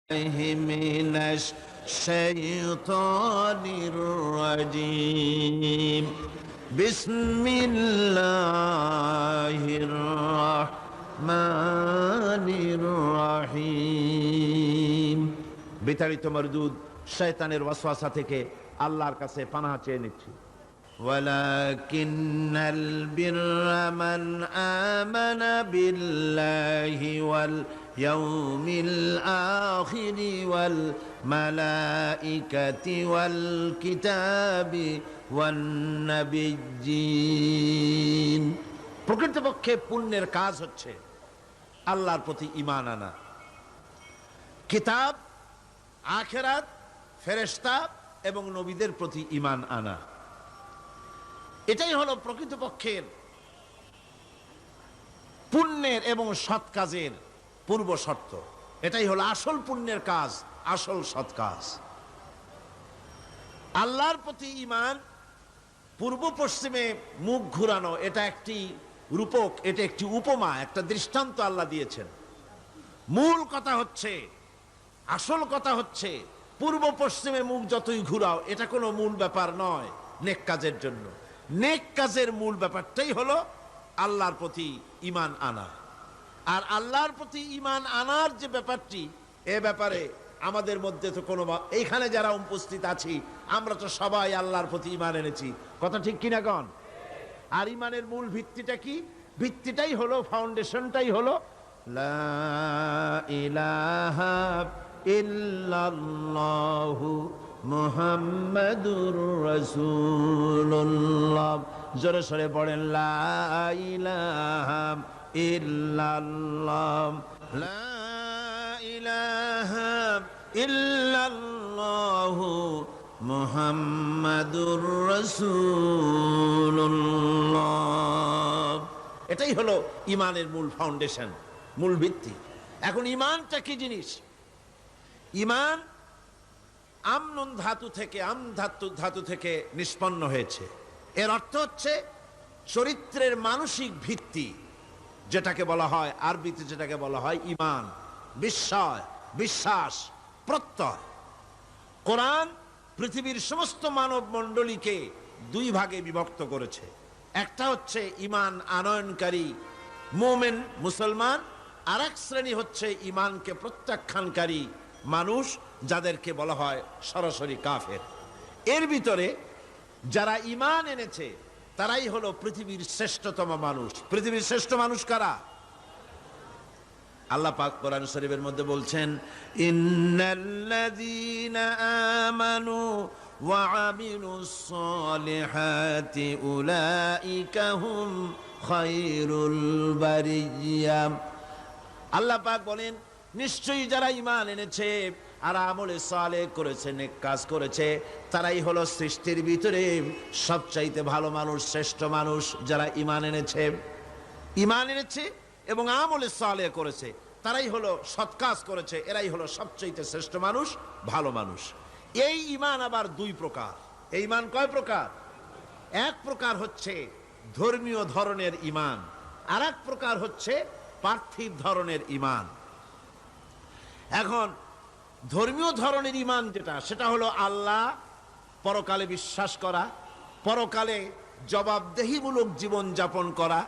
من الشيطان الرجيم بسم الله الرحمن الرحيم বিতাড়িত মরদুদ শয়তানের ওয়াসওয়াসা থেকে আল্লাহর কাছে পানাহ চেয়ে নিচ্ছি। ولكن البر من آمن بالله واليوم الآخر والملائكة والكتاب والنبيين। প্রকৃতপক্ষে পুণ্যের কাজ হচ্ছে আল্লাহর প্রতি ঈমান আনা, কিতাব, আখিরাত, ফেরেশতা এবং নবীদের প্রতি ঈমান আনা। এটাই হলো প্রকৃতপক্ষের পুণ্যের এবং সৎ কাজের পূর্ব শর্ত। এটাই হলো আসল পুণ্যের কাজ, আসল সৎ কাজ। আল্লাহর প্রতি ঈমান, পূর্ব পশ্চিমে মুখ ঘুরানো, এটা একটি রূপক, এটা একটি উপমা, একটা দৃষ্টান্ত আল্লাহ দিয়েছেন। মূল কথা হচ্ছে, আসল কথা হচ্ছে, পূর্ব পশ্চিমে মুখ যতই ঘুরাও এটা কোনো মূল ব্যাপার নয় নেক কাজের জন্য। নেক কাজের মূল ব্যাপারটাই হলো আল্লাহর প্রতি ঈমান আনা। আর আল্লাহর প্রতি ঈমান আনার যে ব্যাপারটি, এ ব্যাপারে আমাদের মধ্যে তো কোনো, এইখানে যারা উপস্থিত আছি আমরা তো সবাই আল্লাহর প্রতি ঈমান এনেছি, কথা ঠিক কিনা গণ? আর ঈমানের মূল ভিত্তিটা কি? ভিত্তিটাই হলো, ফাউন্ডেশনটাই হলো লা ইলাহা ইল্লাল্লাহু মুহাম্মাদুর রাসূলুল্লাহ। জোরে সরে পড়েন, লা ইলাহা ইল্লাল্লাহ, লা ইলাহা ইল্লাল্লাহু মুহাম্মাদুর রাসূলুল্লাহ। এটাই হলো ঈমানের মূল ফাউন্ডেশন, মূল ভিত্তি। এখন ঈমানটা কি জিনিস? ঈমান আমনুন ধাতু থেকে, ধাতু থেকে নিষ্পন্ন হয়েছে। এর অর্থ হচ্ছে চরিত্রের মানসিক ভিত্তি, যেটাকে বলা হয় আরবিতে, যেটাকে বলা হয় ঈমান, বিশ্বাস, প্রত্যয়। কোরআন পৃথিবীর সমস্ত মানব মণ্ডলীকে দুই ভাগে বিভক্ত করেছে। একটা হচ্ছে ঈমান আনয়নকারী মুমিন, মুসলমান। আর এক শ্রেণী হচ্ছে ঈমানকে প্রত্যাখ্যানকারী মানুষ, যাদেরকে বলা হয় সরাসরি কাফের। এর ভিতরে যারা ঈমান এনেছে তারাই হলো পৃথিবীর শ্রেষ্ঠতম মানুষ। পৃথিবীর শ্রেষ্ঠ মানুষ কারা? আল্লাহ পাক কোরআন শরীফের মধ্যে বলছেন, ইন্নাল্লাযীনা আমানু ওয়া আমিলুস সালিহাতি উলাইকা হুম খায়রুল বারিয়া। আল্লাহ পাক বলেন, নিশ্চয়ই যারা ঈমান এনেছে আর আমলে সালেহ করেছে, নেক কাজ করেছে, তারাই হলো সৃষ্টির ভিতরে সবচাইতে ভালো মানুষ, শ্রেষ্ঠ মানুষ। যারা ঈমান এনেছে এবং আমলে সালেহ করেছে, তারাই হলো সৎ কাজ করেছে, এরাই হলো সবচাইতে শ্রেষ্ঠ মানুষ, ভালো মানুষ। এই ঈমান আবার দুই প্রকার। এই ঈমান কয় প্রকার? এক প্রকার হচ্ছে ধর্মীয় ধরনের ঈমান, আর এক প্রকার হচ্ছে পার্থিব ধরনের ঈমান। এখন ধর্মীয় ধরনের ঈমান যেটা, সেটা হলো আল্লাহ, পরকালে বিশ্বাস করা, পরকালে জবাবদেহিমূলক জীবন যাপন করা,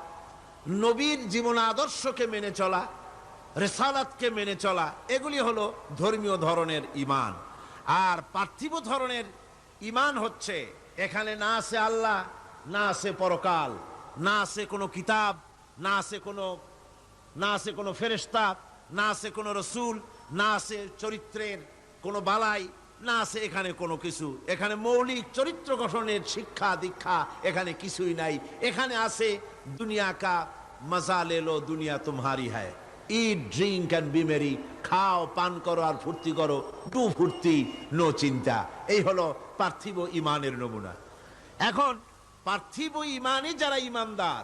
নবীর জীবন আদর্শকে মেনে চলা, রিসালাতকে মেনে চলা, এগুলি হলো ধর্মীয় ধরনের ঈমান। আর পার্থিব ধরনের ঈমান হচ্ছে, এখানে না আছে আল্লাহ, না আছে পরকাল, না আছে কোনো কিতাব, না আছে কোনো ফেরেশতা, না আছে কোনো রসুল, না আছে চরিত্রের কোনো বালাই, না আছে এখানে কোনো কিছু। এখানে মৌলিক চরিত্র গঠনের শিক্ষা দীক্ষা এখানে কিছুই নাই। এখানে আছে দুনিয়া কা মজা লে লো, দুনিয়া তুমহারি হ্যায়, ইট ড্রিঙ্ক অ্যান্ড বি মেরি, খাও, পান করো আর ফুর্তি করো, ডু ফুর্তি নো চিন্তা। এই হলো পার্থিব ঈমানের নমুনা। এখন পার্থিব ঈমানে যারা ঈমানদার,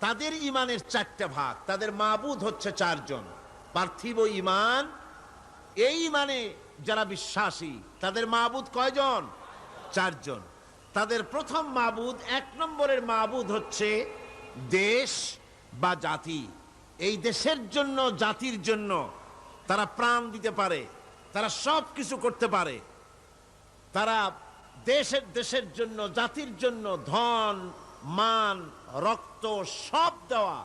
তাদের ঈমানের চারটা ভাগ, তাদের মাবুদ হচ্ছে চারজন। পার্থিব ঈমান, এই ঈমানে যারা বিশ্বাসী, তাদের মাবুদ কয়জন? চারজন। তাদের প্রথম মাবুদ, এক নম্বরের মাবুদ হচ্ছে দেশ বা জাতি। এই দেশের জন্য, জাতির জন্য তারা প্রাণ দিতে পারে, তারা সব কিছু করতে পারে, তারা দেশের জন্য, জাতির জন্য ধন, মান, রক্ত সব দেওয়া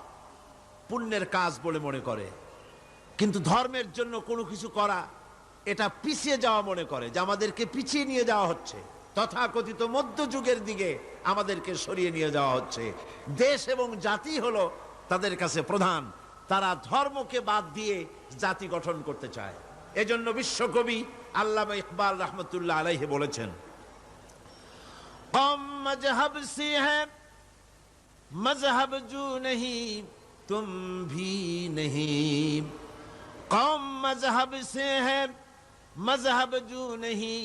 পুণ্যের কাজ বলে মনে করে। কিন্তু ধর্মের জন্য কোনো কিছু করা এটা পিছিয়ে যাওয়া মনে করে, যে আমাদেরকে পিছিয়ে নিয়ে যাওয়া হচ্ছে, তথাকথিত মধ্যযুগের দিকে আমাদেরকে সরিয়ে নিয়ে যাওয়া হচ্ছে। দেশ এবং জাতি হলো তাদের কাছে প্রধান। তারা ধর্মকে বাদ দিয়ে জাতি গঠন করতে চায়। এজন্য বিশ্বকবি আল্লামা ইকবাল রহমতুল্লাহ আলাইহি বলেছেন, কম মজহব সে হ্যায় মজহব জু नहीं तुम भी नहीं, कौम मजहब से है मजहब जू नहीं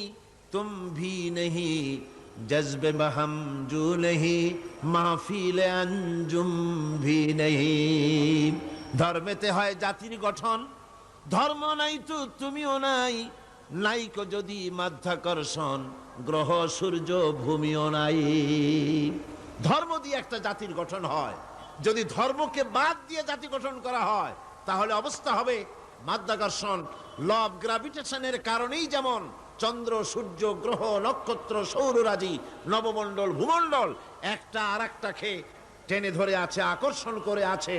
तुम भी नहीं, जज्बे महम जू नहीं महफिल अंजुम भी नहीं। ধর্মেতে হয় জাতির গঠন, ধর্ম নাই তো তুমিও নাই, নাইকো যদি মাধ্যাকর্ষণ গ্রহ সূর্য ভূমিও নাই। ধর্ম দিয়ে একটা জাতির গঠন হয়, যদি ধর্মকে বাদ দিয়ে জাতি গঠন করা হয় তাহলে অবস্থা হবে মাধ্যাকর্ষণ, ল অফ গ্র্যাভিটেশনের কারণেই যেমন চন্দ্র, সূর্য, গ্রহ, নক্ষত্র, সৌররাজি, নবমণ্ডল, ভূমণ্ডল একটা আর একটাকে টেনে ধরে আছে, আকর্ষণ করে আছে,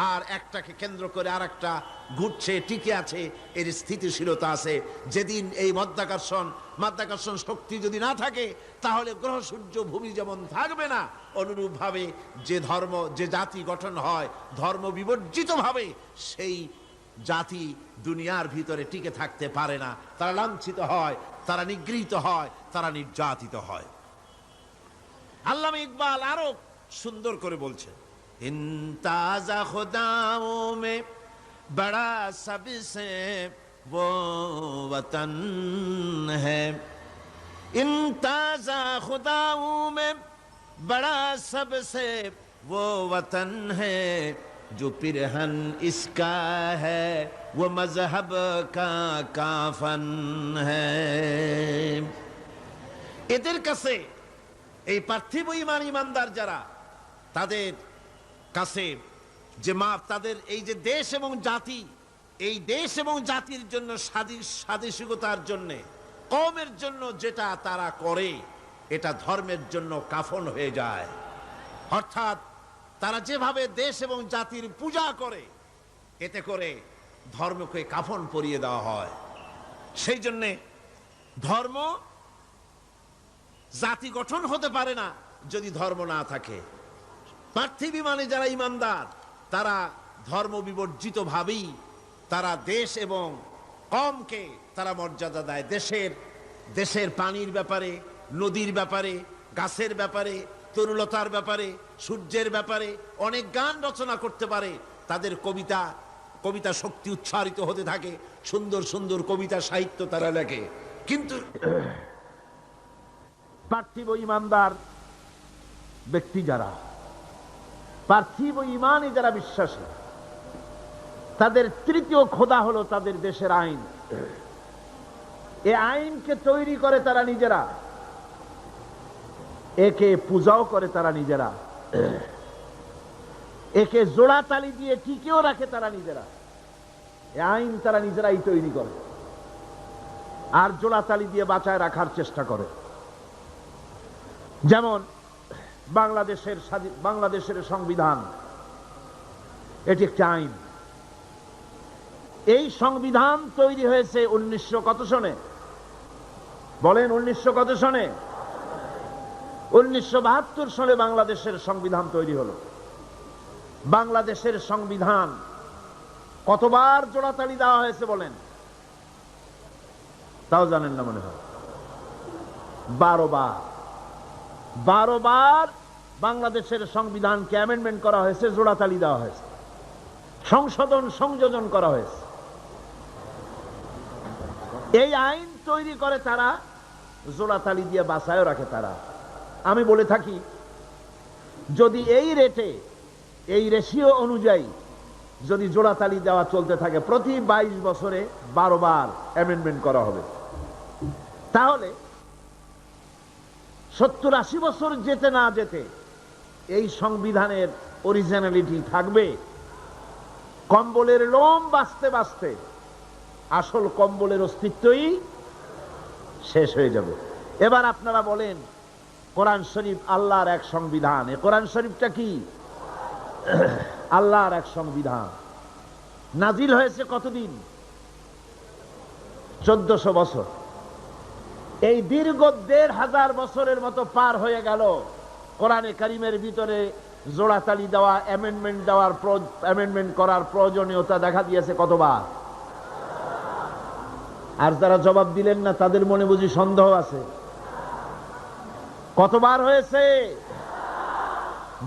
আর একটাকে কেন্দ্র করে আর একটা ঘুরছে, টিকে আছে, এর স্থিতিশীলতা আছে। যেদিন এই মাধ্যাকর্ষণ শক্তি যদি না থাকে তাহলে গ্রহ, সূর্য, ভূমি যেমন থাকবে না, অনুরূপভাবে যে জাতি গঠন হয় ধর্ম বিবর্জিত ভাবে, সেই জাতি দুনিয়ার ভিতরে টিকে থাকতে পারে না। তারা লাঞ্ছিত হয়, তারা নিগৃহীত হয়, তারা নির্যাতিত হয়। আল্লামা ইকবাল আরো সুন্দর করে বলছেন, इन ताजा खुदाओं में बड़ा सबसे वो वतन है, इन ताजा खुदाओं में बड़ा सबसे वो वतन है, जो पिरहन इसका है वो मजहब का काफन है। এদের কাছে এই পার্থিব ইমানদার যারা, তাদের কাছে যে তাদের এই যে দেশ এবং জাতি, এই দেশ এবং জাতির জন্য স্বাদেশিকতার জন্য, কওমের জন্য যেটা তারা করে এটা ধর্মের জন্য কাফন হয়ে যায়। অর্থাৎ তারা যেভাবে দেশ এবং জাতির পূজা করে, এতে করে ধর্মকে কাফন পরিয়ে দেওয়া হয়। সেই জন্যে ধর্ম জাতি গঠন হতে পারে না যদি ধর্ম না থাকে। পার্থিব মানে যারা ইমানদার তারা ধর্ম বিবর্জিত ভাবেই তারা দেশ এবং কওমকে তারা মর্যাদা দেয়। দেশের পানির ব্যাপারে, নদীর ব্যাপারে, গাছের ব্যাপারে, তরুলতার ব্যাপারে, সূর্যের ব্যাপারে অনেক গান রচনা করতে পারে। তাদের কবিতা শক্তি উচ্চারিত হতে থাকে, সুন্দর সুন্দর কবিতা সাহিত্য তারা লেখে। কিন্তু পার্থিব ইমানদার ব্যক্তি যারা, পার্থিব ইমানে যারা বিশ্বাসী, তাদের তৃতীয় খোদা হলো তাদের দেশের আইন। এই আইনকে তৈরি করে তারা নিজেরা, একে পূজাও করে তারা নিজেরা, একে জোড়া তালি দিয়ে টিকেও রাখে তারা নিজেরা। এই আইন তারা নিজেরাই তৈরি করে আর জোড়া তালি দিয়ে বাঁচায় রাখার চেষ্টা করে। যেমন বাংলাদেশের সংবিধান, এটি একটি আইন। এই সংবিধান তৈরি হয়েছে 1900 কত সনে? বলেন 1900 কত সনে? 1972 সালে বাংলাদেশের সংবিধান তৈরি হলো। বাংলাদেশের সংবিধান কতবার জোড়াতালি দেওয়া হয়েছে বলেন? তাও জানেন না মনে হয়। 12 বার। 12 বার বাংলাদেশের সংবিধানকে অ্যামেন্ডমেন্ট করা হয়েছে, জোড়াতালি দেওয়া হয়েছে, সংযোজন করা হয়েছে। এই আইন তৈরি করে তারা, জোড়াতালি দিয়ে বাঁচায়ও রাখে তারা। আমি বলে থাকি, যদি এই রেটে, এই রেশিও অনুযায়ী যদি জোড়াতালি দেওয়া চলতে থাকে, প্রতি 22 বছরে 12 বার অ্যামেন্ডমেন্ট করা হবে, তাহলে 70-80 বছর যেতে না যেতে এই সংবিধানের অরিজিনালিটি থাকবে। কম্বলের লোম বাঁচতে বাঁচতে আসল কম্বলের অস্তিত্বই শেষ হয়ে যাবে। এবার আপনারা বলেন, কোরআন শরীফ আল্লাহর এক সংবিধান। এই কোরআন শরীফটা কি? আল্লাহর এক সংবিধান। নাজিল হয়েছে কতদিন? 1400 বছর। এই দীর্ঘ 1500 বছরের মতো পার হয়ে গেল। কোরআনে কারিমের ভিতরে জোড়াতালি দেওয়া, অ্যামেন্ডমেন্ট করার প্রয়োজনীয়তা দেখা দিয়েছে কতবার? আর যারা জবাব দিলেন না তাদের মনে বুঝি সন্দেহ আছে? কতবার হয়েছে?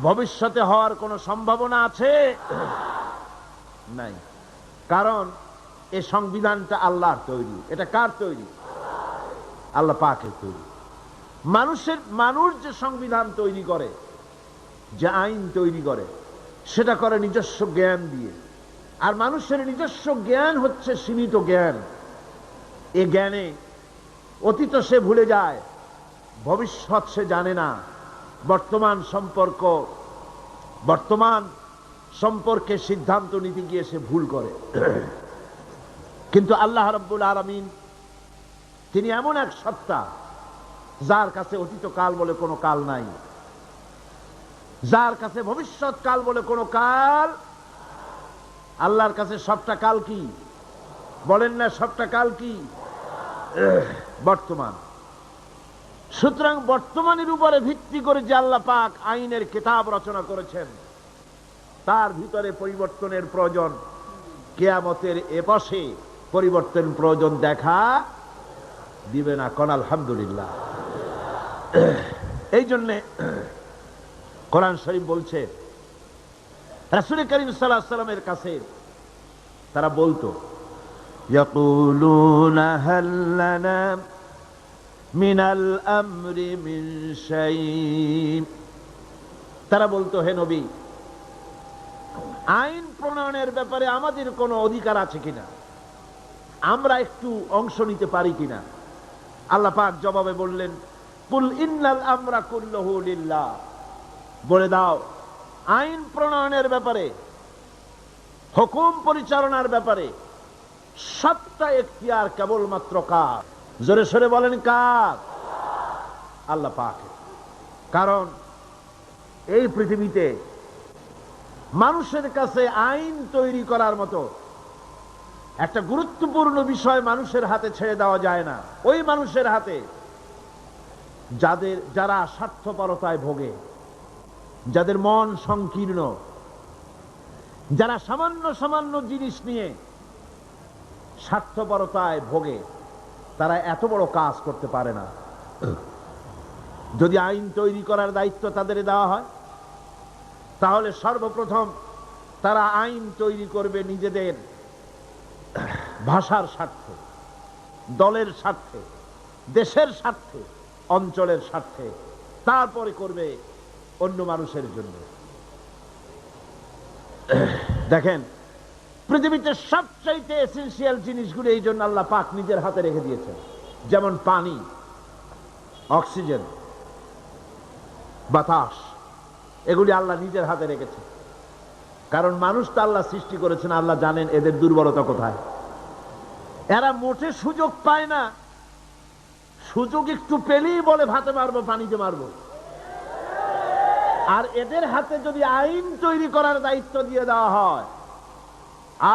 ভবিষ্যতে হওয়ার কোনো সম্ভাবনা আছে? নাই। কারণ এই সংবিধানটা আল্লাহর তৈরি। এটা কার তৈরি? আল্লাহ পাকের তৈরি। মানুষ যে সংবিধান তৈরি করে, যে আইন তৈরি করে, সেটা করে নিজস্ব জ্ঞান দিয়ে। আর মানুষের নিজস্ব জ্ঞান হচ্ছে সীমিত জ্ঞান। এ জ্ঞানে অতীত সে ভুলে যায়, ভবিষ্যৎ সে জানে না, বর্তমান সম্পর্কে সিদ্ধান্ত নিতে গিয়ে সে ভুল করে। কিন্তু আল্লাহ রাব্বুল আলামিন তিনি এমন এক সত্তা, যার কাছে অতীত কাল বলে কোনো কাল নাই, যার কাছে ভবিষ্যৎ কাল বলে কোনো কাল। আল্লাহর কাছে সবটা কাল কি? বলেন না, সবটা কাল কি? বর্তমান। সুতরাং বর্তমানের উপরে ভিত্তি করে যে আল্লাহ পাক আইনের কিতাব রচনা করেছেন, তার ভিতরে পরিবর্তনের প্রয়োজন কিয়ামতের এপাশে পরিবর্তন প্রয়োজন দেখা দিবে না। কোন আলহামদুলিল্লাহ। এই জন্যে কোরআন শরীফ বলছে, রাসূল করিম সাল্লাল্লাহু আলাইহি ওয়াসাল্লামের কাছে তারা বলতো, ইয়াকুলুনা হাল লানা মিনাল আমরি মিন শাই। তারা বলতো, হে নবী, আইন প্রণয়নের ব্যাপারে আমাদের কোনো অধিকার আছে কিনা, আমরা একটু অংশ নিতে পারি কিনা? আল্লাহ পাক জবাবে বললেন, কুল ইন্নাল আমরা কুল্লুহু লিল্লাহ। বলে দাও, আইন প্রণয়নের ব্যাপারে, হুকুম পরিচালনার ব্যাপারে সবটা এখতিয়ার কেবলমাত্র কার? জোরে সরে বলেন, কার? আল্লাহ পাকের। কারণ এই পৃথিবীতে মানুষের কাছে আইন তৈরি করার মতো একটা গুরুত্বপূর্ণ বিষয় মানুষের হাতে ছেড়ে দেওয়া যায় না। ওই মানুষের হাতে যারা স্বার্থপরতায় ভোগে, যাদের মন সংকীর্ণ, যারা সামান্য সামান্য জিনিস নিয়ে স্বার্থপরতায় ভোগে, তারা এত বড় কাজ করতে পারে না। যদি আইন তৈরি করার দায়িত্ব তাদের দেওয়া হয়, তাহলে সর্বপ্রথম তারা আইন তৈরি করবে নিজেদের ভাষার স্বার্থে, দলের স্বার্থে, দেশের স্বার্থে, অঞ্চলের স্বার্থে, তারপরে করবে অন্য মানুষের জন্য। দেখেন, পৃথিবীতে সবচাইতে এসেনশিয়াল জিনিসগুলো এই জন্য আল্লাহ পাক নিজের হাতে রেখে দিয়েছেন। যেমন পানি, অক্সিজেন, বাতাস, এগুলি আল্লাহ নিজের হাতে রেখেছে। কারণ মানুষ তো আল্লাহ সৃষ্টি করেছেন, আল্লাহ জানেন এদের দুর্বলতা কোথায়। এরা মোটে সুযোগ পায় না, সুযোগ একটু পেলেই বলে ভাতে মারবো, পানিতে মারবো। আর এদের হাতে যদি আইন তৈরি করার দায়িত্ব দিয়ে দেওয়া হয়,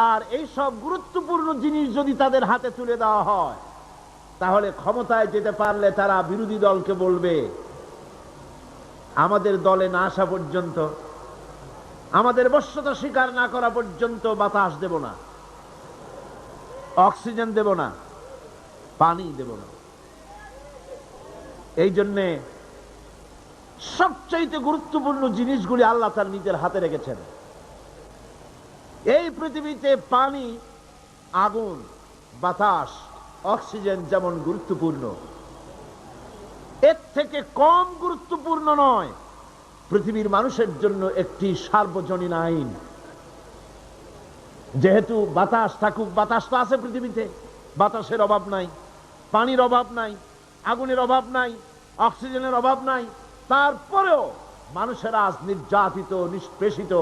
আর এই সব গুরুত্বপূর্ণ জিনিস যদি তাদের হাতে তুলে দেওয়া হয়, তাহলে ক্ষমতায় যেতে পারলে তারা বিরোধী দলকে বলবে, আমাদের দলে না আসা পর্যন্ত, আমাদের বশ্যতা স্বীকার না করা পর্যন্ত বাতাস দেব না, অক্সিজেন দেব না, পানি দেব না। এই জন্যে সবচাইতে গুরুত্বপূর্ণ জিনিসগুলি আল্লাহ তার নিজের হাতে রেখেছেন। এই পৃথিবীতে পানি, আগুন, বাতাস, অক্সিজেন যেমন গুরুত্বপূর্ণ, এর থেকে কম গুরুত্বপূর্ণ নয় পৃথিবীর মানুষের জন্য একটি সার্বজনীন আইন। যেহেতু বাতাস থাকুক, বাতাস তো আছে পৃথিবীতে, বাতাসের অভাব নাই, পানির অভাব নাই, আগুনের অভাব নাই, অক্সিজেনের অভাব নাই, তারপরেও মানুষেরা আজ নির্যাতিত, নিষ্পেষিত,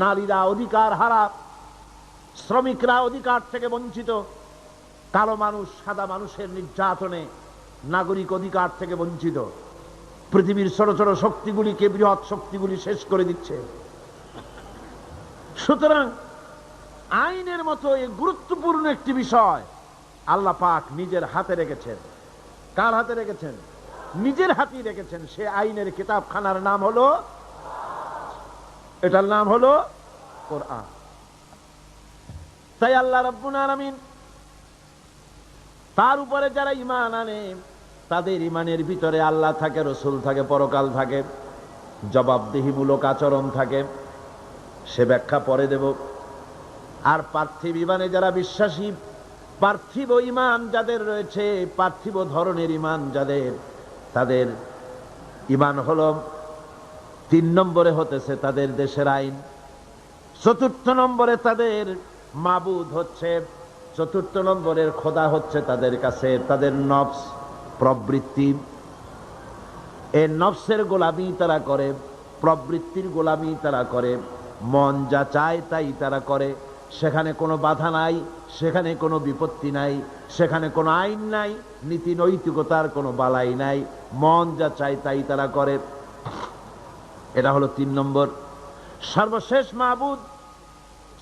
নারীরা অধিকার হারা, শ্রমিকরা অধিকার থেকে বঞ্চিত, কালো মানুষ সাদা মানুষের নির্যাতনে নাগরিক অধিকার থেকে বঞ্চিত। পৃথিবীর ছোট ছোট শক্তিগুলিকে বৃহৎ শক্তিগুলি শেষ করে দিচ্ছে। সুতরাং আইনের মতো এই গুরুত্বপূর্ণ একটি বিষয় আল্লাহ পাক নিজের হাতে রেখেছেন। কার হাতে রেখেছেন? নিজের হাতেই রেখেছেন। সে আইনের কিতাবখানার নাম হলো, এটার নাম হলো কোরআন। তাই আল্লাহ রাব্বুল আলামিন তার উপরে যারা ঈমান আনে তাদের ঈমানের ভিতরে আল্লাহ থাকে, রাসূল থাকে, পরকাল থাকে, জবাবদিহিমূলক আচরণ থাকে। সে ব্যাখ্যা পরে দেব। আর পার্থিব ঈমানে যারা বিশ্বাসী, পার্থিব ঈমান যাদের রয়েছে, পার্থিব ধরনের ঈমান যাদের, তাদের ঈমান হলো 3 নম্বরে হতেছে তাদের দেশের আইন, 4র্থ নম্বরে তাদের মাবুদ হচ্ছে, 4র্থ নম্বরের খোদা হচ্ছে তাদের কাছে তাদের নফস, প্রবৃত্তি। এই নফসের গোলামি তারা করে, প্রবৃত্তির গোলামি তারা করে, মন যা চায় তাই তারা করে। সেখানে কোনো বাধা নাই, সেখানে কোনো বিপত্তি নাই, সেখানে কোনো আইন নাই, নীতি নৈতিকতার কোনো বালাই নাই। মন যা চায় তাই তারা করে। এটা হলো 3 নম্বর। সর্বশেষ মাবুদ,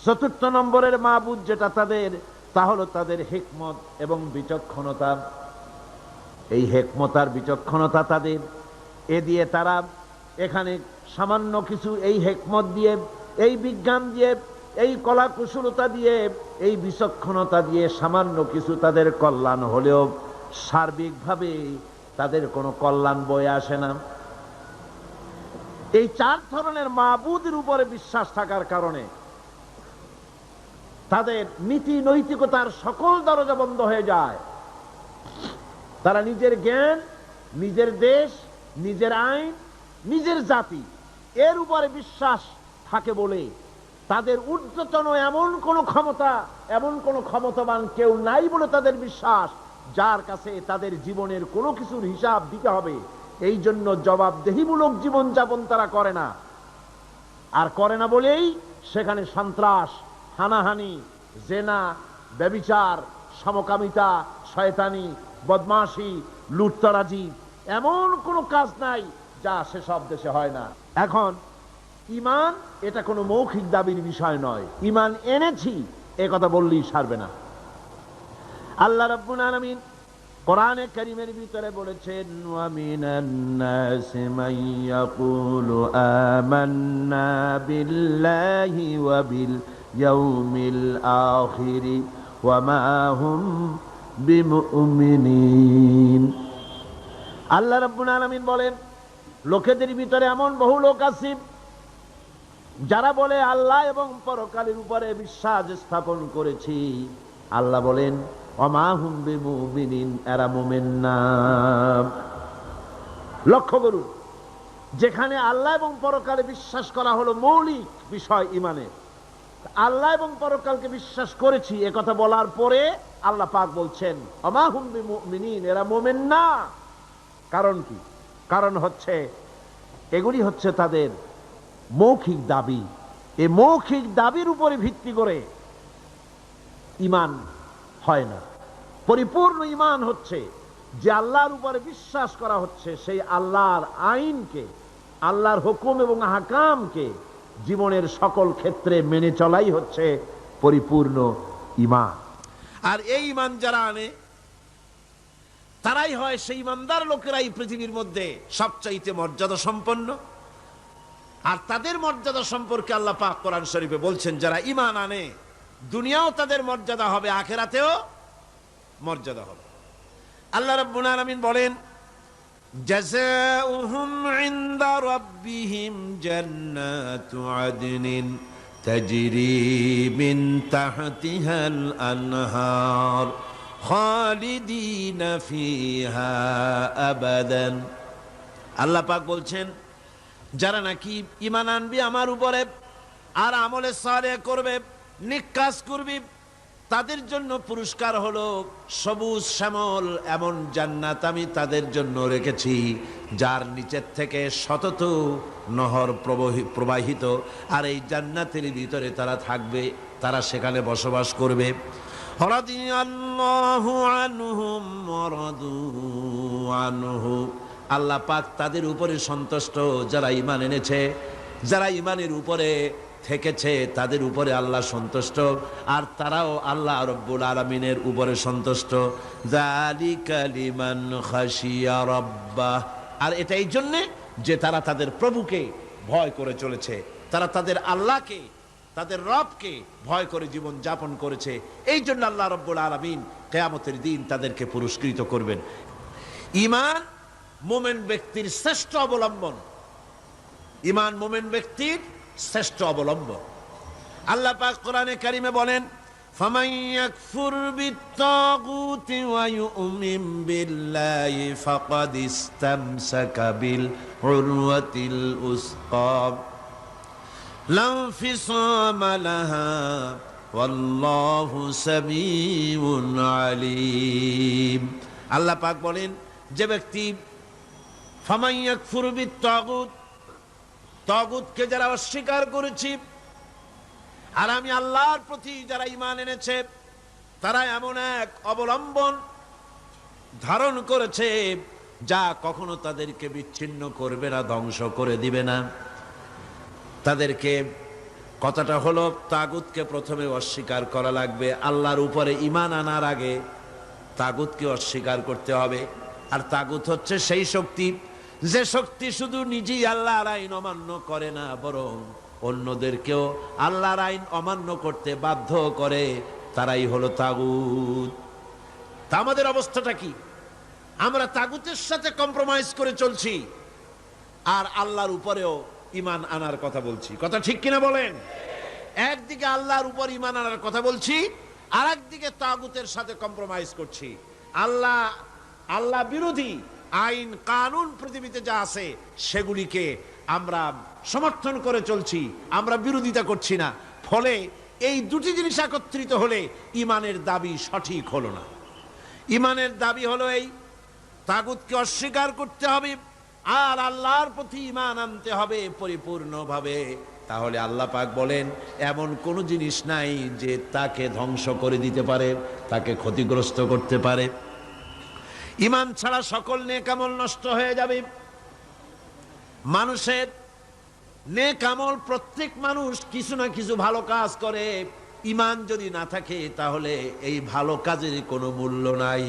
4র্থ নম্বরের মাবুদ যেটা তাদের, তা হলো তাদের হিকমত এবং বিচক্ষণতা। এই হিকমত আর বিচক্ষণতা তাদের, এ দিয়ে তারা এখানে সামান্য কিছু, এই হিকমত দিয়ে, এই বিজ্ঞান দিয়ে, এই কলা কুশলতা দিয়ে, এই বিচক্ষণতা দিয়ে সামান্য কিছু তাদের কল্যাণ হলেও সার্বিকভাবে তাদের কোনো কল্যাণ বয়ে আসে না। এই 4 ধরনের মাবুদের উপরে বিশ্বাস থাকার কারণে তাদের নীতি নৈতিকতার সকল দরজা বন্ধ হয়ে যায়। তারা নিজের জ্ঞান, নিজের দেশ, নিজের আইন, নিজের জাতি এর উপরে বিশ্বাস থাকে বলে তাদের ঊর্ধ্বতন এমন কোন ক্ষমতা, এমন কোন ক্ষমতাবান কেউ নাই বলে তাদের বিশ্বাস, যার কাছে তাদের জীবনের কোনো কিছুর হিসাব দিতে হবে। এই জন্য জবাবদেহিমূলক জীবনযাপন তারা করে না। আর করে না বলেই সেখানে সন্ত্রাস, হানাহানি, জেনা, ব্যভিচার, সমকামিতা, শয়তানি, বদমাশি, লুটতরাজি, এমন কোনো কাজ নাই যা সেসব দেশে হয় না। এখন ঈমান এটা কোনো মৌখিক দাবির বিষয় নয়। ঈমান এনেছি এ কথা বললেই সারবে না। আল্লাহ রাব্বুল আলামিন কোরআনে কারীমের ভিতরে বলেছেন, ওয়া মিনান নাসি মান ইয়াকুলু আমান্না বিল্লাহি ওয়া বিল ইয়াউমিল আখির ওয়া মা হুম বিমুমিনিন। আল্লাহ রাব্বুল আলামিন বলেন, লোকেদের ভিতরে এমন বহু লোক আছে যারা বলে আল্লাহ এবং পরকালের উপরে বিশ্বাস স্থাপন করেছি। আল্লাহ বলেন, ওয়া মা হুম বিমুমিনিন, এরা মুমিন না। লক্ষ্য করুন, যেখানে আল্লাহ এবং পরকালে বিশ্বাস করা হলো মৌলিক বিষয় ঈমানের, আল্লাহ এবং পরকালকে বিশ্বাস করেছি এ কথা বলার পরে আল্লাহ পাক বলছেন ওয়া মা হুম বিমুমিনিন, এরা মুমিন না। কারণ কি? কারণ হচ্ছে এগুলি হচ্ছে তাদের মৌখিক দাবি। এই মৌখিক দাবির উপরে ভিত্তি করে ঈমান হয় না। পরিপূর্ণ ঈমান হচ্ছে যে আল্লাহর উপরে বিশ্বাস করা হচ্ছে, সেই আল্লাহর আইনকে, আল্লাহর হুকুম এবং আহকামকে জীবনের সকল ক্ষেত্রে মেনে চলাই হচ্ছে পরিপূর্ণ ঈমান। আর এই ঈমান যারা আনে তারাই হয় সেই ঈমানদার লোকেরাই পৃথিবীর মধ্যে সবচাইতে মর্যাদা সম্পন্ন। আর তাদের মর্যাদা সম্পর্কে আল্লাহ পাক কোরআন শরীফে বলছেন, যারা ঈমান আনে দুনিয়াও তাদের মর্যাদা হবে, আখিরাতেও মর্যাদা হবে। আল্লাহ রাব্বুল আলামিন বলেন, জাযাউহুম ইনদা রাব্বিহিম জান্নাতু আদনিন তাজরি মিন তাহতিহাল আনহার খালিদিনা ফিহা আবাদান। আল্লাহ পাক বলছেন, যারা নাকি ঈমান আনবি আমার উপরে আর আমলে সালেহ করবে, নেক কাজ করবে, তাদের জন্য পুরস্কার হলো সবুজ শ্যামল এমন জান্নাত আমি তাদের জন্য রেখেছি, যার নিচের থেকে শতত নহর প্রবাহিত। আর এই জান্নাতের ভিতরে তারা থাকবে, তারা সেখানে বসবাস করবে। রাদিয়াল্লাহু আনহুম ওয়া রাদু আনহু, আল্লাহ পাক তাদের উপরে সন্তুষ্ট যারা ঈমান এনেছে, যারা ঈমানের উপরে থেকেছে তাদের উপরে আল্লাহ সন্তুষ্ট, আর তারাও আল্লাহ রাব্বুল আলামিনের উপরে সন্তুষ্ট। যালিকা লিমান খাশিয়া রাব্বাহ, আর এটা এই জন্যে যে তারা তাদের প্রভুকে ভয় করে চলেছে, তারা তাদের আল্লাহকে, তাদের রবকে ভয় করে জীবন যাপন করেছে। এই জন্য আল্লাহ রাব্বুল আলামিন কিয়ামতের দিন তাদেরকে পুরস্কৃত করবেন। ঈমান মুমিন ব্যক্তির শ্রেষ্ঠ অবলম্বন, ঈমান মুমিন ব্যক্তির শ্রেষ্ঠ অবলম্বন। আল্লাহ পাক কোরআনে কারিমে বলেন, ফামান ইয়াকফুর বিত্তাগুতি ওয়া ইউমিন বিল্লাহি ফাকাদ ইসতামসাকা বিল উরওয়াতিল উসকা লা ইনফিসামা লাহা ওয়াল্লাহু সামিউন আলিম। আল্লাহ পাক বলেন, যে ব্যক্তি ফামান ইয়াকফুর বিত্তাগুত, তাগুতকে যারা অস্বীকার করেছে, আর আমি আল্লাহর প্রতি যারা ঈমান এনেছে, তারা এমন এক অবলম্বন ধারণ করেছে যা কখনো তাদেরকে বিচ্ছিন্ন করবে না, ধ্বংস করে দিবে না। তাদেরকে কথাটা হলো, তাগুতকে প্রথমে অস্বীকার করা লাগবে। আল্লাহর উপরে ঈমান আনার আগে তাগুতকে অস্বীকার করতে হবে। আর তাগুত হচ্ছে সেই শক্তি, যে শক্তি শুধু নিজেই আল্লাহর আইন অমান্য করে না, বরং অন্যদেরকেও আল্লাহর আইন অমান্য করতে বাধ্য করে, তারাই হলো তাগুত। তা আমাদের অবস্থাটা কি? আমরা তাগুতের সাথে কম্প্রোমাইজ করে চলছি, আর আল্লাহর উপরেও ঈমান আনার কথা বলছি। কথা ঠিক কিনা বলেন? একদিকে আল্লাহর উপর ঈমান আনার কথা বলছি, আর একদিকে তাগুতের সাথে কম্প্রোমাইজ করছি। আল্লাহ বিরোধী আইন কানুন পৃথিবীতে যা আছে সেগুলিকে আমরা সমর্থন করে চলছি, আমরা বিরোধিতা করছি না। ফলে এই দুটি জিনিস একত্রিত হলে ঈমানের দাবি সঠিক হলো না। ঈমানের দাবি হলো এই, তাগুতকে অস্বীকার করতে হবে আর আল্লাহর প্রতি ঈমান আনতে হবে পরিপূর্ণভাবে। তাহলে আল্লাহ পাক বলেন, এমন কোনো জিনিস নাই যে তাকে ধ্বংস করে দিতে পারে, তাকে ক্ষতিগ্রস্ত করতে পারে। ঈমান ছাড়া সকল নেক আমল নষ্ট হয়ে যাবে। মানুষের নেক আমল, প্রত্যেক মানুষ কিছু না কিছু ভালো কাজ করে। ঈমান যদি না থাকে তাহলে এই ভালো কাজের কোনো মূল্য নাই।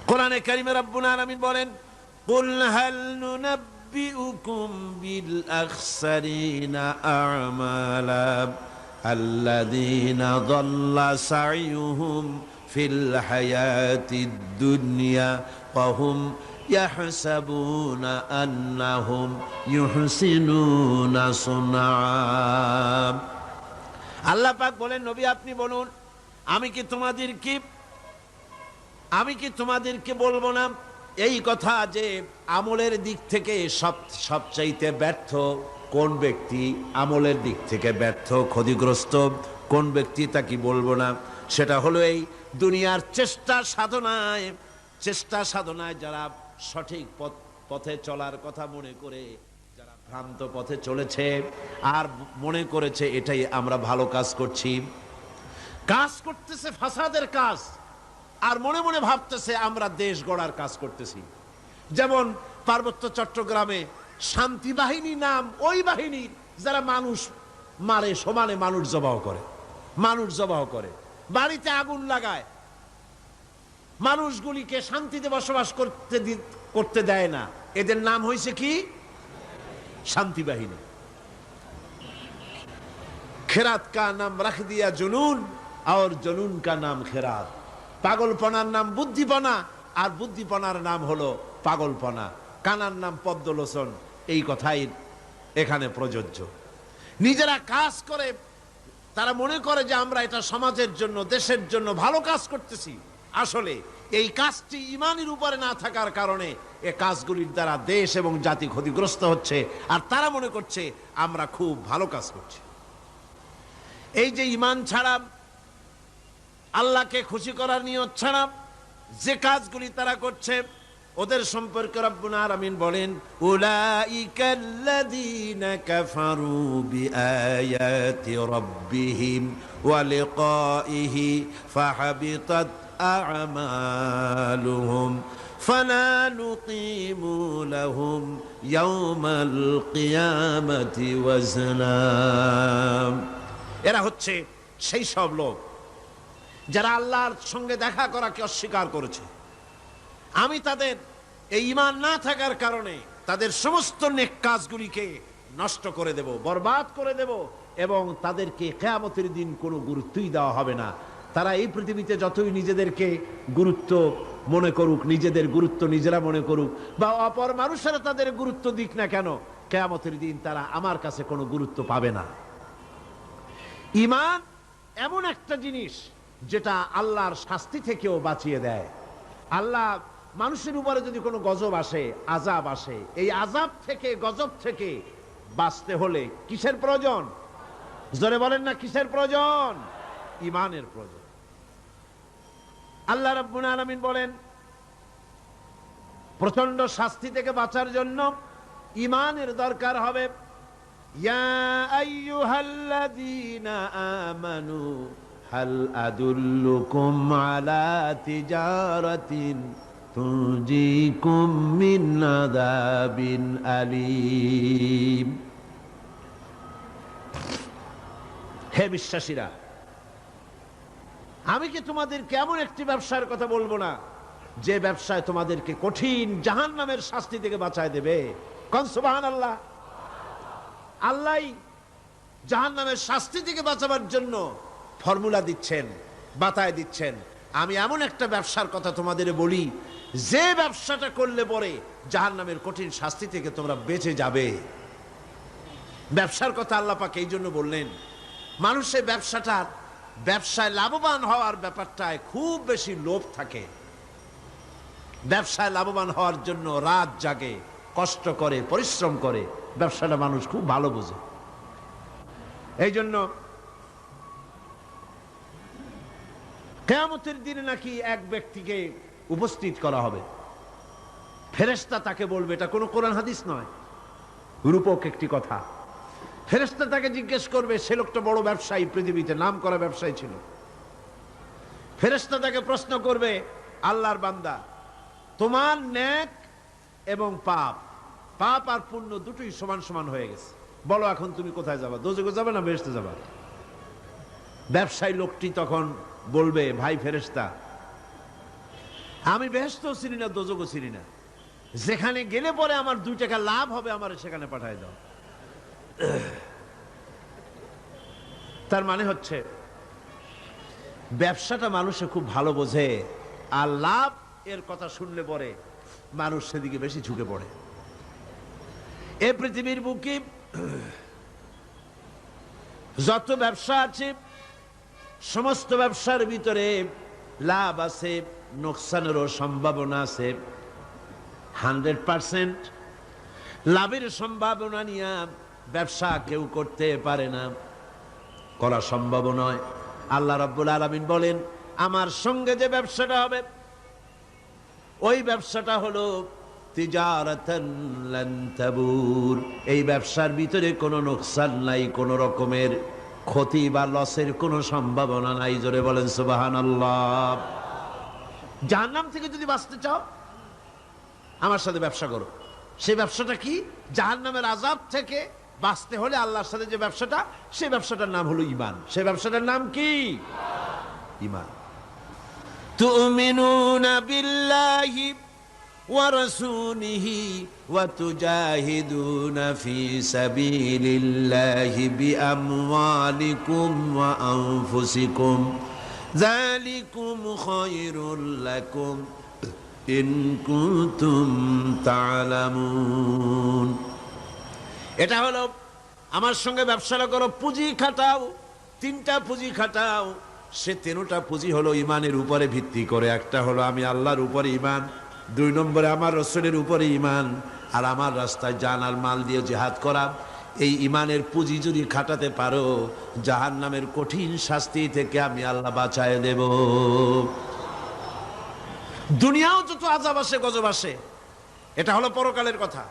কোরআনে কারিমে রব্বুল আলামিন বলেন, কুল হাল নুনাব্বিউকুম বিল আখসারিনা আমালা আল্লাযীনা যাল্লা সা'য়ুহুম ফিল হায়াতিদ দুনিয়া ওয়া হুম ইয়াহসাবুনা আন্নাহুম ইউহসিনুনা সুনআ। আল্লাহ পাক বলেন, নবী আপনি বলুন, আমি কি তোমাদেরকে বলবো না এই কথা যে আমলের দিক থেকে সবচাইতে ব্যর্থ কোন ব্যক্তি, আমলের দিক থেকে ব্যর্থ ক্ষতিগ্রস্ত কোন ব্যক্তি, তা কি বলবো না? সেটা হলো এই দুনিয়ার চেষ্টা সাধনায় যারা সঠিক পথে চলার কথা মনে করে, যারা ভ্রান্ত পথে চলেছে আর মনে করেছে এটাই আমরা ভালো কাজ করতেছে ফাসাদের কাজ, আর মনে মনে ভাবতেছে আমরা দেশ গড়ার কাজ করতেছি। যেমন পার্বত্য চট্টগ্রামে শান্তি বাহিনী নাম ওই বাহিনী যারা মানুষ মারে, সমানে মানুষ জবাহ করে, বাড়িতে আগুন লাগায়, মানুষগুলিকে শান্তিতে বসবাস করতে দেয় না। এদের নাম হয়েছে কি? শান্তি বাহিনী। খেরাত কা নাম রাখ দিয়া জুনুন আর জুনুন কা নাম খেরাত। পাগলপনার নাম বুদ্ধিপনা, আর বুদ্ধিপনার নাম হলো পাগলপনা। কানার নাম পদ্মলোচন। এই কথাই এখানে প্রযোজ্য। নিজেরা কাজ করে তারা মনে করে যে আমরা এটা সমাজের জন্য, দেশের জন্য ভালো কাজ করতেছি। আসলে এই কাজটি ঈমানের উপরে না থাকার কারণে এ কাজগুলির দ্বারা দেশ এবং জাতি ক্ষতিগ্রস্ত হচ্ছে, আর তারা মনে করছে আমরা খুব ভালো কাজ করছি। এই যে ঈমান ছাড়া, আল্লাহকে খুশি করার নিয়ত ছাড়া যে কাজগুলি তারা করছে, ওদের সম্পর্কে রব্বুল আলামিন বলেন, উলাইকাল্লাযীনা কাফারু বিআয়াতি রাব্বিহিম ওয়া লিকাইহি ফাহাবিতাত আ'মালুহুম ফালা নুকিমু লাহুম ইয়াওমাল কিয়ামাতি ওয়াজনা। এরা হচ্ছে সেই সব লোক যারা আল্লাহর সঙ্গে দেখা করাকে অস্বীকার করেছে। আমি তাদের এই ঈমান না থাকার কারণে তাদের সমস্ত নেক কাজগুলিকে নষ্ট করে দেব, বরবাদ করে দেব, এবং তাদেরকে কিয়ামতের দিন কোনো গুরুত্বই দেওয়া হবে না। তারা এই পৃথিবীতে যতই নিজেদেরকে গুরুত্ব মনে করুক, নিজেদের গুরুত্ব নিজেরা মনে করুক, বা অপর মানুষেরা তাদের গুরুত্ব দিক না কেন, কিয়ামতের দিন তারা আমার কাছে কোনো গুরুত্ব পাবে না। ঈমান এমন একটা জিনিস যেটা আল্লাহর শাস্তি থেকেও বাঁচিয়ে দেয়। আল্লাহ মানুষের উপরে যদি কোনো গজব আসে, আযাব আসে, এই আযাব থেকে, গজব থেকে বাঁচতে হলে কিসের প্রয়োজন? জোরে বলেন না, কিসের প্রয়োজন? ঈমানের প্রয়োজন। আল্লাহ রাব্বুল আলামিন বলেন, প্রচন্ড শাস্তি থেকে বাঁচার জন্য ঈমানের দরকার হবে। ইয়া আইয়ুহাল্লাযীনা আমানু হাল আদুল্লুকুম আলা তিজারাতিন তুনজিকুম মিন আযাবিন আলীম। হে বিশ্বাসীরা, আমি কি তোমাদের কেমন একটি ব্যবসার কথা বলবো না যে ব্যবসায় তোমাদেরকে কঠিন জাহান্নামের শাস্তি থেকে বাঁচায় দেবে? কোন সুবহানাল্লাহ। আল্লাহ জাহান্নামের শাস্তি থেকে বাঁচাবার জন্য ফর্মুলা দিচ্ছেন, বাতায় দিচ্ছেন। আমি এমন একটা ব্যবসার কথা তোমাদের বলি যে ব্যবসাটা করলে পরে জাহান্নামের কঠিন শাস্তি থেকে তোমরা বেঁচে যাবে। ব্যবসার কথা আল্লাহ পাক এই জন্য বললেন, মানুষের ব্যবসায় লাভবান হওয়ার ব্যাপারটায় খুব বেশি লোভ থাকে। ব্যবসায় লাভবান হওয়ার জন্য রাত জাগে, কষ্ট করে, পরিশ্রম করে। ব্যবসাটা মানুষ খুব ভালো বোঝে। এই জন্য কিয়ামতের দিনে নাকি এক ব্যক্তিকে উপস্থিত করা হবে, ফেরেশতা তাকে বলবে, এটা কোনো কোরআন হাদিস নয়, রূপক একটি কথা। ফেরেশতা তাকে জিজ্ঞেস করবে, সে লোকটা বড় ব্যবসায়ী, পৃথিবীতে নাম করা ব্যবসায়ী ছিল। ফেরেশতা তাকে প্রশ্ন করবে, আল্লাহর বান্দা, তোমার নেক এবং পাপ আর পুণ্য দুটোই সমান সমান হয়ে গেছে, বলো এখন তুমি কোথায় যাবা? দোজখে যাবে না বেহেশতে যাবা? ব্যবসায়ী লোকটি তখন বলবে, ভাই ফেরেশতা, আমি বেহেশতও চিনি না, দোজখও চিনি না, যেখানে গেলে পরে আমার 2 টাকা লাভ হবে আমার সেখানে পাঠায় দাও। তার মানে হচ্ছে ব্যবসাটা মানুষে খুব ভালো বোঝে, আর লাভ এর কথা শুনলে পরে মানুষ সেদিকে বেশি ঝুঁকে পড়ে। এই পৃথিবীর বুকে যত ব্যবসা আছে, সমস্ত ব্যবসার ভিতরে লাভ আছে, নোকসানেরও সম্ভাবনা আছে। 100% লাভের সম্ভাবনা নিয়ে ব্যবসা কেউ করতে পারে না, করা সম্ভব নয়। আল্লাহ রাব্বুল আলামিন বলেন, আমার সঙ্গে যে ব্যবসাটা হবে ওই ব্যবসাটা হলো তিজারাতান লান তাবুর। এই ব্যবসার ভিতরে কোনো নোকসান নাই, কোনো রকমের ক্ষতি বা লসের কোনো সম্ভাবনা নাই। জোরে বলেন সুবহানাল্লাহ। জাহান্নাম থেকে যদি বাঁচতে চাও আমার সাথে ব্যবসা করো। সেই ব্যবসাটা কি? জাহান্নামের আযাব থেকে বাঁচতে হলে আল্লাহর সাথে যে ব্যবসাটা, সেই ব্যবসাটার নাম হলো ঈমান। সেই ব্যবসাটার নাম কি? ঈমান। তুমিনুনা বিল্লাহি ওয়া রাসূলিহি ওয়া তুজাহিদুনা ফি সাবিলিল্লাহি বিআমওয়ালিকুম ওয়া আনফুসিকুম যালিকুম খায়রুল লাকুম ইন কুনতুম তা'লামুন। এটা হলো আমার সঙ্গে ব্যবসাটা করো, পুঁজি খাটাও, 3টা পুঁজি খাটাও। সে 3টা পুঁজি হলো ঈমানের উপরে ভিত্তি করে। একটা হলো আমি আল্লাহর উপরে ঈমান, 2 নম্বরে আমার রাসূলের উপরে ঈমান, আর আমার রাস্তায় জান আর মাল দিয়ে জিহাদ করা। এই ঈমানের পুঁজি যদি খাটাতে পারো, জাহান্নামের কঠিন শাস্তি থেকে আমি আল্লাহ বাঁচায় দেব। দুনিয়াও যত আযাব আসে গজব আসে, এটা হলো পরকালের কথা।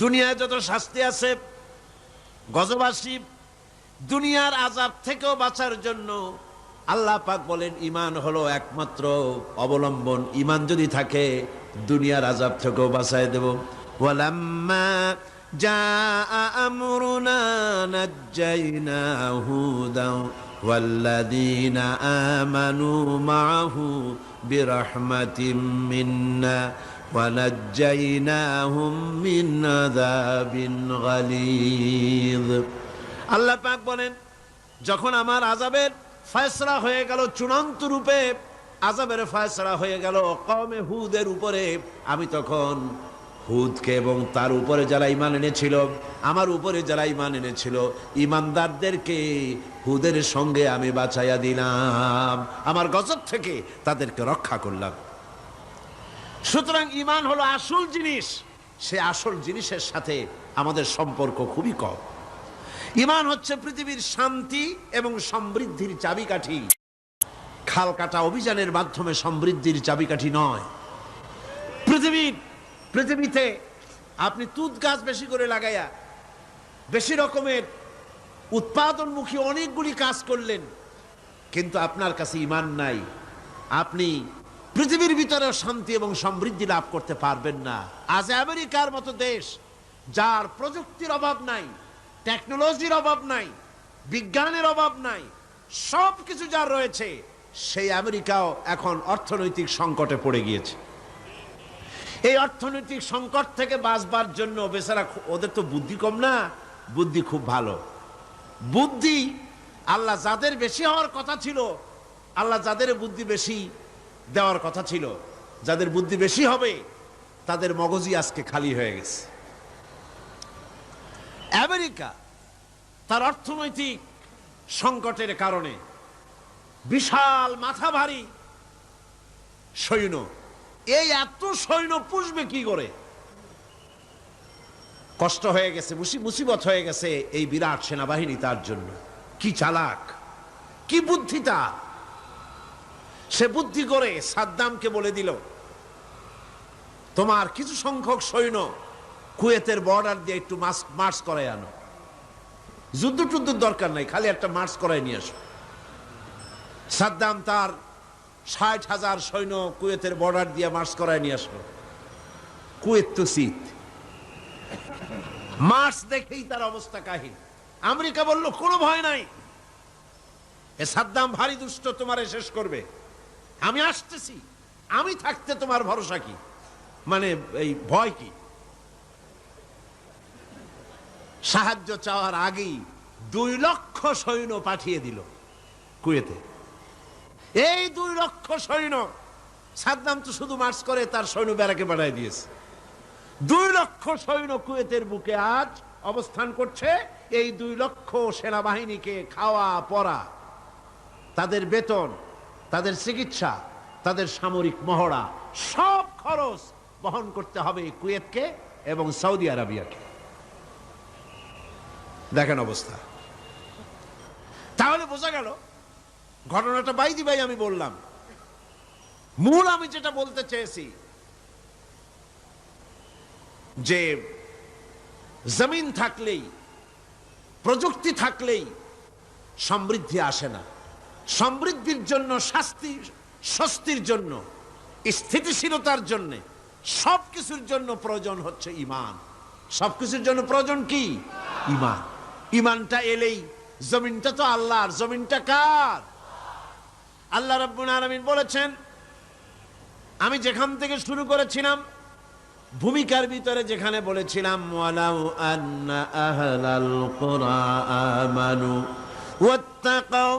দুনিয়ায় যত শাস্তি আছে গজব আসি, দুনিয়ার আযাব থেকেও বাঁচার জন্য আল্লাহ পাক বলেন ঈমান হলো একমাত্র অবলম্বন। ঈমান যদি থাকে দুনিয়ার আযাব থেকেও বাঁচায় দেব। ওয়ালাম্মা জাআ আমরুনা নাজ্জাইনা হুদান ওয়াল্লাযীনা আমানু মাআহু বিরহমাতিম মিন্না ওয়ানাজ্জাইনাহুম মিন আযাবিন গালিয। আল্লাহ পাক বলেন, যখন আমার আযাবের ফয়সালা হয়ে গেল, চূড়ান্ত রূপে আযাবের ফয়সালা হয়ে গেল কওমে হুদের উপরে, আমি তখন হুদকে এবং তার উপরে যারা ঈমান এনেছিল, আমার উপরে যারা ঈমান এনেছিল, ঈমানদারদেরকে হুদের সঙ্গে আমি বাঁচাইয়া দিলাম, আমার গজব থেকে তাদেরকে রক্ষা করলাম। সুতরাং ঈমান হলো আসল জিনিস, সে আসল জিনিসের সাথে আমাদের সম্পর্ক খুবই কম। ঈমান হচ্ছে পৃথিবীর শান্তি এবং সমৃদ্ধির চাবিকাঠি। খাল কাটা অভিযানের মাধ্যমে সমৃদ্ধির চাবিকাঠি নয়। পৃথিবীতে আপনি তুঁত গাছ বেশি করে লাগাইয়া বেশি রকমের উৎপাদনমুখী অনেকগুলি কাজ করলেন, কিন্তু আপনার কাছে ঈমান নাই, আপনি পৃথিবীর ভিতরে শান্তি এবং সমৃদ্ধি লাভ করতে পারবেন না। আজ আমেরিকার মতো দেশ, যার প্রযুক্তির অভাব নাই, টেকনোলজির অভাব নাই, বিজ্ঞানের অভাব নাই, সব কিছু যার রয়েছে, সেই আমেরিকাও এখন অর্থনৈতিক সংকটে পড়ে গিয়েছে। এই অর্থনৈতিক সংকট থেকে বাঁচবার জন্য বেচারা, ওদের তো বুদ্ধি কম না, বুদ্ধি খুব ভালো। বুদ্ধি আল্লাহ যাদের বেশি হওয়ার কথা ছিল, আল্লাহ যাদের বুদ্ধি বেশি দেওয়ার কথা ছিল, যাদের বুদ্ধি বেশি হবে, তাদের মগজই আজকে খালি হয়ে গেছে। আমেরিকা তার অর্থনৈতিক সংকটের কারণে বিশাল মাথা ভারী সৈন্য, এই এত সৈন্য পুষবে কি করে? কষ্ট হয়ে গেছে, মুসিবত হয়ে গেছে এই বিরাট সেনাবাহিনী তার জন্য। কি চালাক, কি বুদ্ধি তার! সে বুদ্ধি করে সাদ্দামকে বলে দিল, তোমার কিছু সংখ্যক সৈন্য কুয়েতের বর্ডার দিয়ে একটু মার্চ করায় আনো, যুদ্ধ টুদ্ধের দরকার নাই, খালি একটা মার্চ করায় নিয়ে আসো। সাদ্দাম তার 60,000 সৈন্য কুয়েতের বর্ডার দিয়ে মার্চ করায় নিয়ে আসলো। কুয়েত তো শীত, মার্চ দেখেই তার অবস্থা কাহিল। আমেরিকা বলল, কোনো ভয় নাই, এ সাদ্দাম ভারী দুষ্ট, তোমারে শেষ করবে, আমি আসতেছি, আমি থাকতে তোমার ভরসা কি? মানে এই ভয় কি? সাহায্য চাওয়ার আগেই 2 লক্ষ সৈন্য পাঠিয়ে দিল কুয়েতে। এই 2 লক্ষ সৈন্য, সাদ্দাম তো শুধু মার্চ করে, তার সৈন্য ব্যারাকে পাঠিয়ে দিয়েছে। 2 লক্ষ সৈন্য কুয়েতের বুকে আজ অবস্থান করছে। এই 2 লক্ষ সেনাবাহিনীকে খাওয়া পরা, তাদের বেতন, তাদের চিকিৎসা, তাদের সামরিক মহড়া, সব খরচ বহন করতে হবে কুয়েতকে এবং সৌদি আরবিয়াকে। দেখেন অবস্থা। তাহলে বোঝা গেল, ঘটনাটা বাইদি ভাই আমি বললাম, মূল আমি যেটা বলতে চেয়েছি যে জমিন থাকলেই, প্রযুক্তি থাকলেই সমৃদ্ধি আসে না। সমৃদ্ধির জন্য, স্বস্তির জন্য, স্থিতিশীলতার জন্য, সবকিছুর জন্য প্রয়োজন হচ্ছে ঈমান। সবকিছুর জন্য প্রয়োজন কি? ঈমান। ঈমানটা এলেই, জমিনটা তো আল্লাহর, জমিনটা কার? আল্লাহ রাব্বুল আলামিন বলেছেন, আমি যেখান থেকে শুরু করেছিলাম ভূমিকার ভিতরে, যেখানে বলেছিলাম ওয়ালাউ আন্না আহলাল কুরআ আমানু ওয়াত্তাকাউ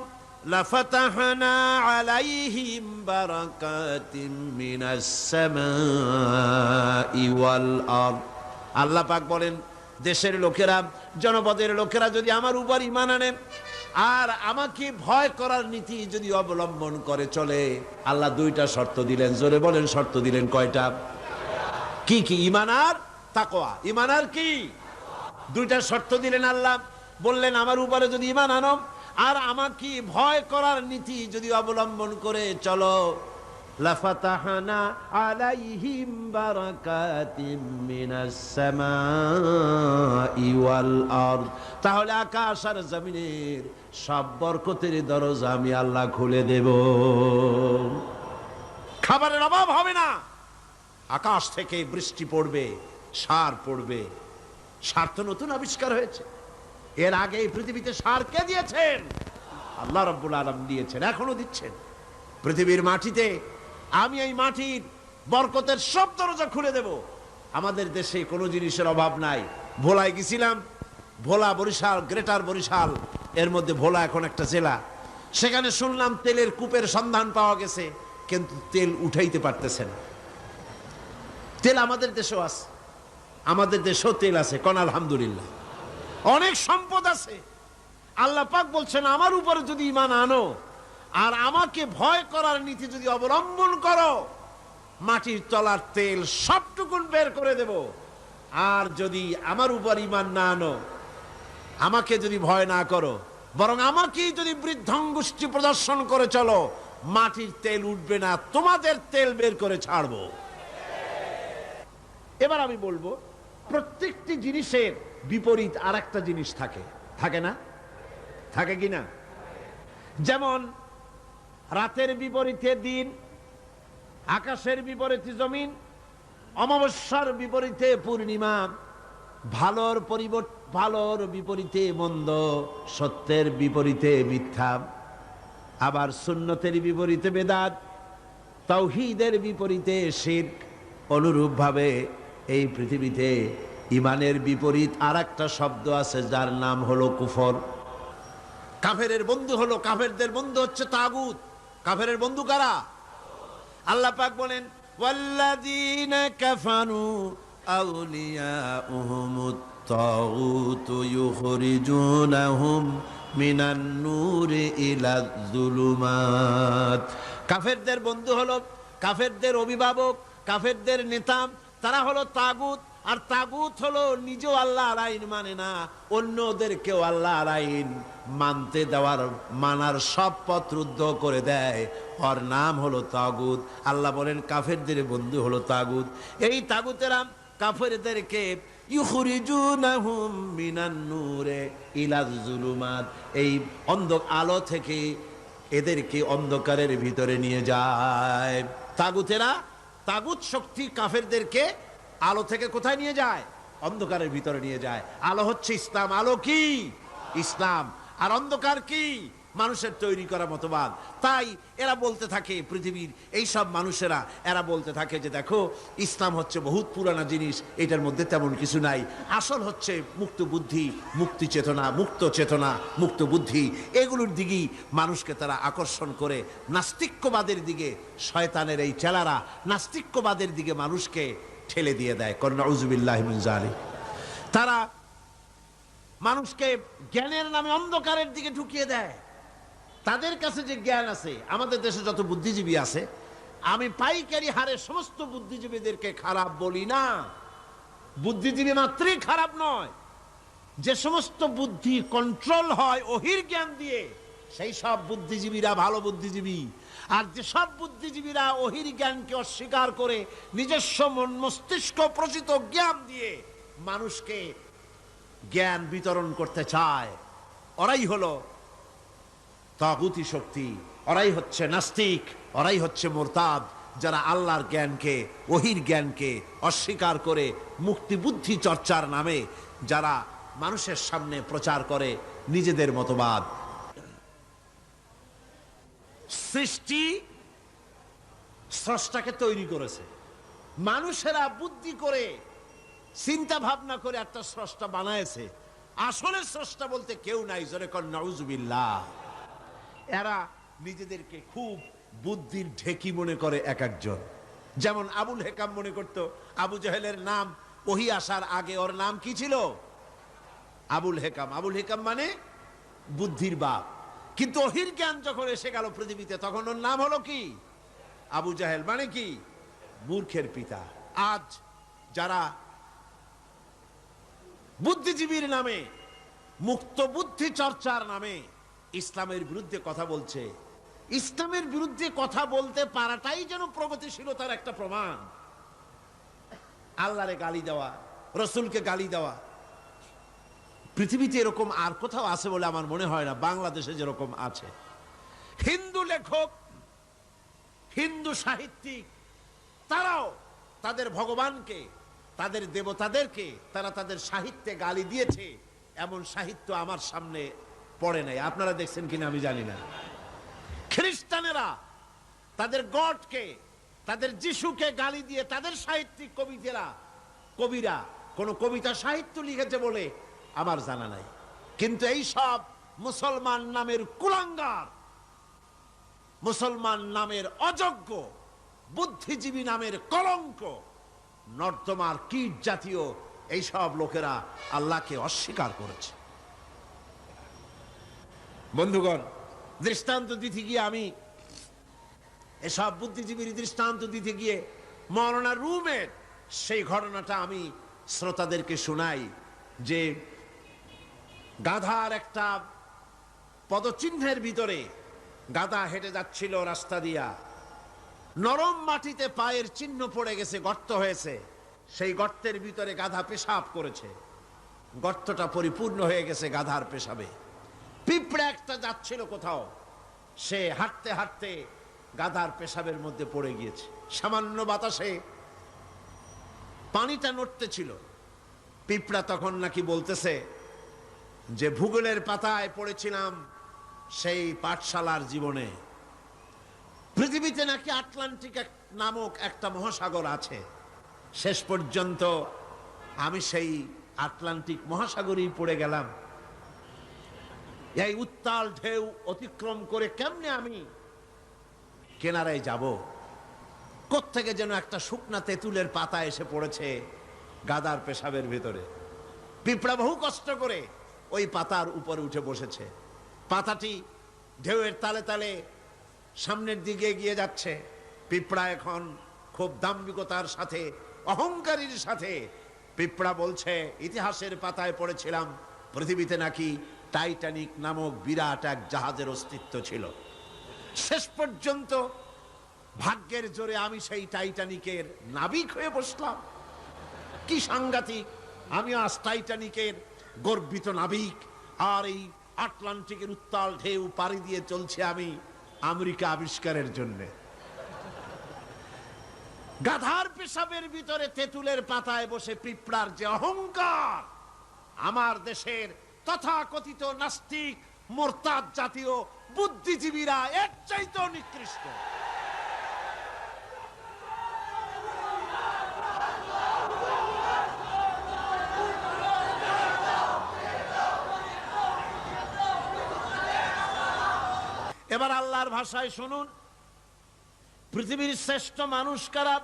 লাফাতাহনা আলাইহিম বারাকাতিম মিনাস সামাই ওয়াল আরদ। আল্লাহ পাক বলেন, দেশের লোকেরা, জনপদের লোকেরা যদি আমার উপর ঈমান আনে আর আমাকে ভয় করার নীতি যদি অবলম্বন করে চলে, আল্লাহ 2টা শর্ত দিলেন। জোরে বলেন, শর্ত দিলেন কয়টা? কি কি? ঈমান আর তাকওয়া। ঈমান আর কি? 2টা শর্ত দিলেন আল্লাহ। বললেন, আমার উপরে যদি ঈমান আনো আর আমাকে ভয় করার নীতি যদি অবলম্বন করে চলো, লাফাতাহনা আলাইহিম বারাকাতিম মিনাস সামাই ওয়াল আরদ, তাহলে আকাশ আর জমিনের সব বরকতের দরজা আমি আল্লাহ খুলে দেব। খাবারের অভাব হবে না, আকাশ থেকে বৃষ্টি পড়বে, সার পড়বে। সার তো নতুন আবিষ্কার হয়েছে, এর আগে এই পৃথিবীতে সার কে দিয়েছেন? আল্লাহ রাব্বুল আলামিন দিয়েছেন, এখনো দিচ্ছেন। পৃথিবীর মাটিতে আমি এই মাটির বরকতের সব দরজা খুলে দেব। আমাদের দেশে কোনো জিনিসের অভাব নাই। ভোলায় গেছিলাম, ভোলা বরিশাল, গ্রেটার বরিশাল, এর মধ্যে ভোলা এখন একটা জেলা। সেখানে শুনলাম তেলের কূপের সন্ধান পাওয়া গেছে, কিন্তু তেল উঠাইতে পারতেছে না। তেল আমাদের দেশেও আছে, আমাদের দেশেও তেল আছে, কোন আলহামদুলিল্লাহ। অনেক সম্পদ আছে। আল্লাহ পাক বলছেন, আমার উপরে যদি ঈমান আনো আর আমাকে ভয় করার নীতি যদি অবলম্বন করো, মাটির তলার তেল সবটুকুন বের করে দেব। আর যদি আমার উপর ঈমান না আনো, আমাকে যদি ভয় না করো, বরং আমাকেই যদি বৃদ্ধাঙ্গুষ্টি প্রদর্শন করে চলো, মাটির তেল উঠবে না, তোমাদের তেল বের করে ছাড়বো। এবার আমি বলবো, প্রত্যেকটি জিনিসের বিপরীত আর একটা জিনিস থাকে, থাকে না? থাকে কি না? যেমন রাতের বিপরীতে দিন, আকাশের বিপরীতে জমিন, অমাবস্যার বিপরীতে পূর্ণিমা, ভালোর বিপরীতে মন্দ, সত্যের বিপরীতে মিথ্যা, আবার সুন্নতের বিপরীতে বেদাত, তাওহীদের বিপরীতে শিরক। অনুরূপভাবে এই পৃথিবীতে ঈমানের বিপরীত আর একটা শব্দ আছে, যার নাম হলো কুফর। কাফেরের বন্ধু হলো, কাফেরদের বন্ধু হচ্ছে তাগুত। কাফেরের বন্ধু কারা? আল্লাহ পাক বলেন, ওয়াল্লাযীনা কাফারু আউলিয়াউহুমুত তাগুত ইউখরিজুনাহুম মিনান নূরি ইলাজ যুলুমাত। কাফেরদের বন্ধু হলো, কাফেরদের অভিভাবক, কাফেরদের নেতা, তারা হলো তাগুত। আর তাগুত হলো নিজেও আল্লাহর আইন মানে না, অন্যদেরকেও আল্লাহর আইন মানতে দেওয়ার, মানার সব পথ রুদ্ধ করে দেয়। ওর নাম হলো তাগুত। আল্লাহ বলেন কাফেরদের বন্ধু হলো তাগুত। এই তাগুতেরা কাফেরদেরকে ইউখরিজুনাহুম মিনান নূরে ইলাজ যুলুমাত, এই আলো থেকে এদেরকে অন্ধকারের ভিতরে নিয়ে যায়। তাগুতেরা, তাগুত শক্তি কাফেরদেরকে আলো থেকে কোথায় নিয়ে যায়? অন্ধকারের ভিতরে নিয়ে যায়। আলো হচ্ছে ইসলাম। আলো কি? ইসলাম। আর অন্ধকার কি? মানুষের তৈরি করা মতবাদ। তাই এরা বলতে থাকে, পৃথিবীর এই সব মানুষেরা, এরা বলতে থাকে যে দেখো, ইসলাম হচ্ছে বহুত পুরানা জিনিস, এটার মধ্যে তেমন কিছু নাই। আসল হচ্ছে মুক্ত বুদ্ধি, মুক্তি চেতনা, মুক্ত চেতনা, মুক্ত বুদ্ধি, এগুলোর দিকেই মানুষকে তারা আকর্ষণ করে। নাস্তিক্যবাদের দিকে শয়তানের এই চেলারা নাস্তিক্যবাদের দিকে মানুষকে ঠেলে দিয়ে দেয়। নাউযুবিল্লাহি মিন যালিক। তারা মানুষকে জ্ঞানের নামে অন্ধকারের দিকে ঢুকিয়ে দেয়। তাদের কাছে যে জ্ঞান আছে, আমাদের দেশে যত বুদ্ধিজীবী আছে, আমি পাইকারি হারে সমস্ত বুদ্ধিজীবীদেরকে খারাপ বলি না। বুদ্ধিজীবী মাত্রই খারাপ নয়। যে সমস্ত বুদ্ধি কন্ট্রোল হয় ওহির জ্ঞান দিয়ে, সেই সব বুদ্ধিজীবীরা ভালো বুদ্ধিজীবী। আর যে সব বুদ্ধিজীবীরা ওহির জ্ঞানকে অস্বীকার করে নিজস্ব মন মস্তিষ্ক প্রচিত জ্ঞান দিয়ে মানুষকে জ্ঞান বিতরণ করতে চায়, ওরাই হলো তাগুতি শক্তি, ওরাই হচ্ছে নাস্তিক, ওরাই হচ্ছে মুরতাদ, যারা আল্লাহর জ্ঞানকে, ওহির জ্ঞানকে অস্বীকার করে মুক্তি বুদ্ধি চর্চার নামে যারা মানুষের সামনে প্রচার করে নিজেদের মতবাদ। সৃষ্টি স্রষ্টাকে তৈরি করেছে, মানুষেরা বুদ্ধি করে চিন্তা ভাবনা করে একটা স্রষ্টা বানায়েছে। আসলে স্রষ্টা বলতে কেউ নাই, জোরে কর নাউযুবিল্লাহ। এরা নিজেদেরকে খুব বুদ্ধির ঢেকি মনে করে এক একজন। যেমন আবুল হেকাম মনে করত আবু জাহেলের নাম ওহী আসার আগে ওর নাম কি ছিল? আবুল হেকাম। আবুল হেকাম মানে বুদ্ধির বাপ। কিন্তু ওহির জ্ঞান যখন এসে গেল পৃথিবীতে, তখন ওর নাম হলো কি? আবু জাহেল, মানে কি? মূর্খের পিতা। আজ যারা বুদ্ধিজীবীর নামে, মুক্ত বুদ্ধি চর্চার নামে ইসলামের বিরুদ্ধে কথা বলছে, ইসলামের বিরুদ্ধে কথা বলতে পারাটাই যেন প্রগতিশীলতার একটা প্রমাণ। আল্লাহরে গালি দেওয়া, রসুলকে গালি দেওয়া, পৃথিবীতে এরকম আর কোথাও আছে বলে আমার মনে হয় না, বাংলাদেশে যেরকম আছে। হিন্দু লেখক, হিন্দু সাহিত্যিক, তারাও তাদের ভগবানকে, তাদের দেবতাদেরকে তারা তাদের সাহিত্যে গালি দিয়েছে, এমন সাহিত্য আমার সামনে পড়ে নাই। আপনারা দেখছেন কিনা আমি জানি না। খ্রিস্টানেরা তাদের গডকে, তাদের যিশুকে গালি দিয়ে তাদের সাহিত্যিক কবিরা কোন কবিতা সাহিত্য লিখেছে বলে আমার জানা নাই। কিন্তু এই সব মুসলমান নামের কুলাঙ্গার, মুসলমান নামের অযোগ্য, বুদ্ধিজীবী নামের কলঙ্ক, নর্দমার কীট জাতীয় এই সব লোকেরা আল্লাহকে অস্বীকার করেছে। বন্ধুগণ, দৃষ্টান্ত দিতে গিয়ে আমি এসব বুদ্ধিজীবীর দৃষ্টান্ত দিতে গিয়ে মৌলানা রুমের সেই ঘটনাটা আমি শ্রোতাদেরকে শোনাই, যে গাধার একটা পদচিহ্নের ভিতরে গাধা হেঁটে যাচ্ছিল রাস্তা দিয়া, নরম মাটিতে পায়ের চিহ্ন পড়ে গেছে, গর্ত হয়েছে, সেই গর্তের ভিতরে গাধা পেশাব করেছে, গর্তটা পরিপূর্ণ হয়ে গেছে গাধার পেশাবে। পিঁপড়া একটা যাচ্ছিল কোথাও, সে হাঁটতে হাঁটতে গাধার পেশাবের মধ্যে পড়ে গিয়েছে, সামান্য বাতাসে পানিটা নড়তেছিল। পিঁপড়া তখন নাকি বলতেছে যে ভূগোলের পাতায় পড়েছিলাম সেই পাঠশালার জীবনে, পৃথিবীতে নাকি আটলান্টিক নামক একটা মহাসাগর আছে, শেষ পর্যন্ত আমি সেই আটলান্টিক মহাসাগরেই পড়ে গেলাম। এই উত্তাল ঢেউ অতিক্রম করে কেমনে আমি কিনারায় যাব? কোত্থেকে যেন একটা শুকনা তেঁতুলের পাতা এসে পড়েছে গাদার পেশাবের ভিতরে। পিঁপড়া বহু কষ্ট করে ওই পাতার উপরে উঠে বসেছে। পাতাটি ঢেউয়ের তালে তালে সামনের দিকে এগিয়ে যাচ্ছে। পিঁপড়া এখন খুব দাম্ভিকতার সাথে, অহংকারীর সাথে পিঁপড়া বলছে, ইতিহাসের পাতায় পড়েছিলাম পৃথিবীতে নাকি টাইটানিক নামক বিরাট এক জাহাজের অস্তিত্ব ছিল। শেষ পর্যন্ত ভাগ্যের জোরে আমি সেই টাইটানিকের নাবিক হয়ে বসলাম। কি সাংঘাতিক! আমি আজ টাইটানিকের গর্বিত নাবিক, আর এই আটলান্টিকের উত্তাল ঢেউ পাড়ি দিয়ে চলছে আমি আমেরিকা আবিষ্কারের জন্য। গাধার পেশাবের ভিতরে তেঁতুলের পাতায় বসে পিঁপড়ার যে অহংকার, আমার দেশের তথাকথিত নাস্তিক মোরতাদ জাতীয় বুদ্ধিজীবীরা এর চাইতেও নিকৃষ্ট। এবার আল্লাহর ভাষায় শুনুন, পৃথিবীর শ্রেষ্ঠ মানুষ কারা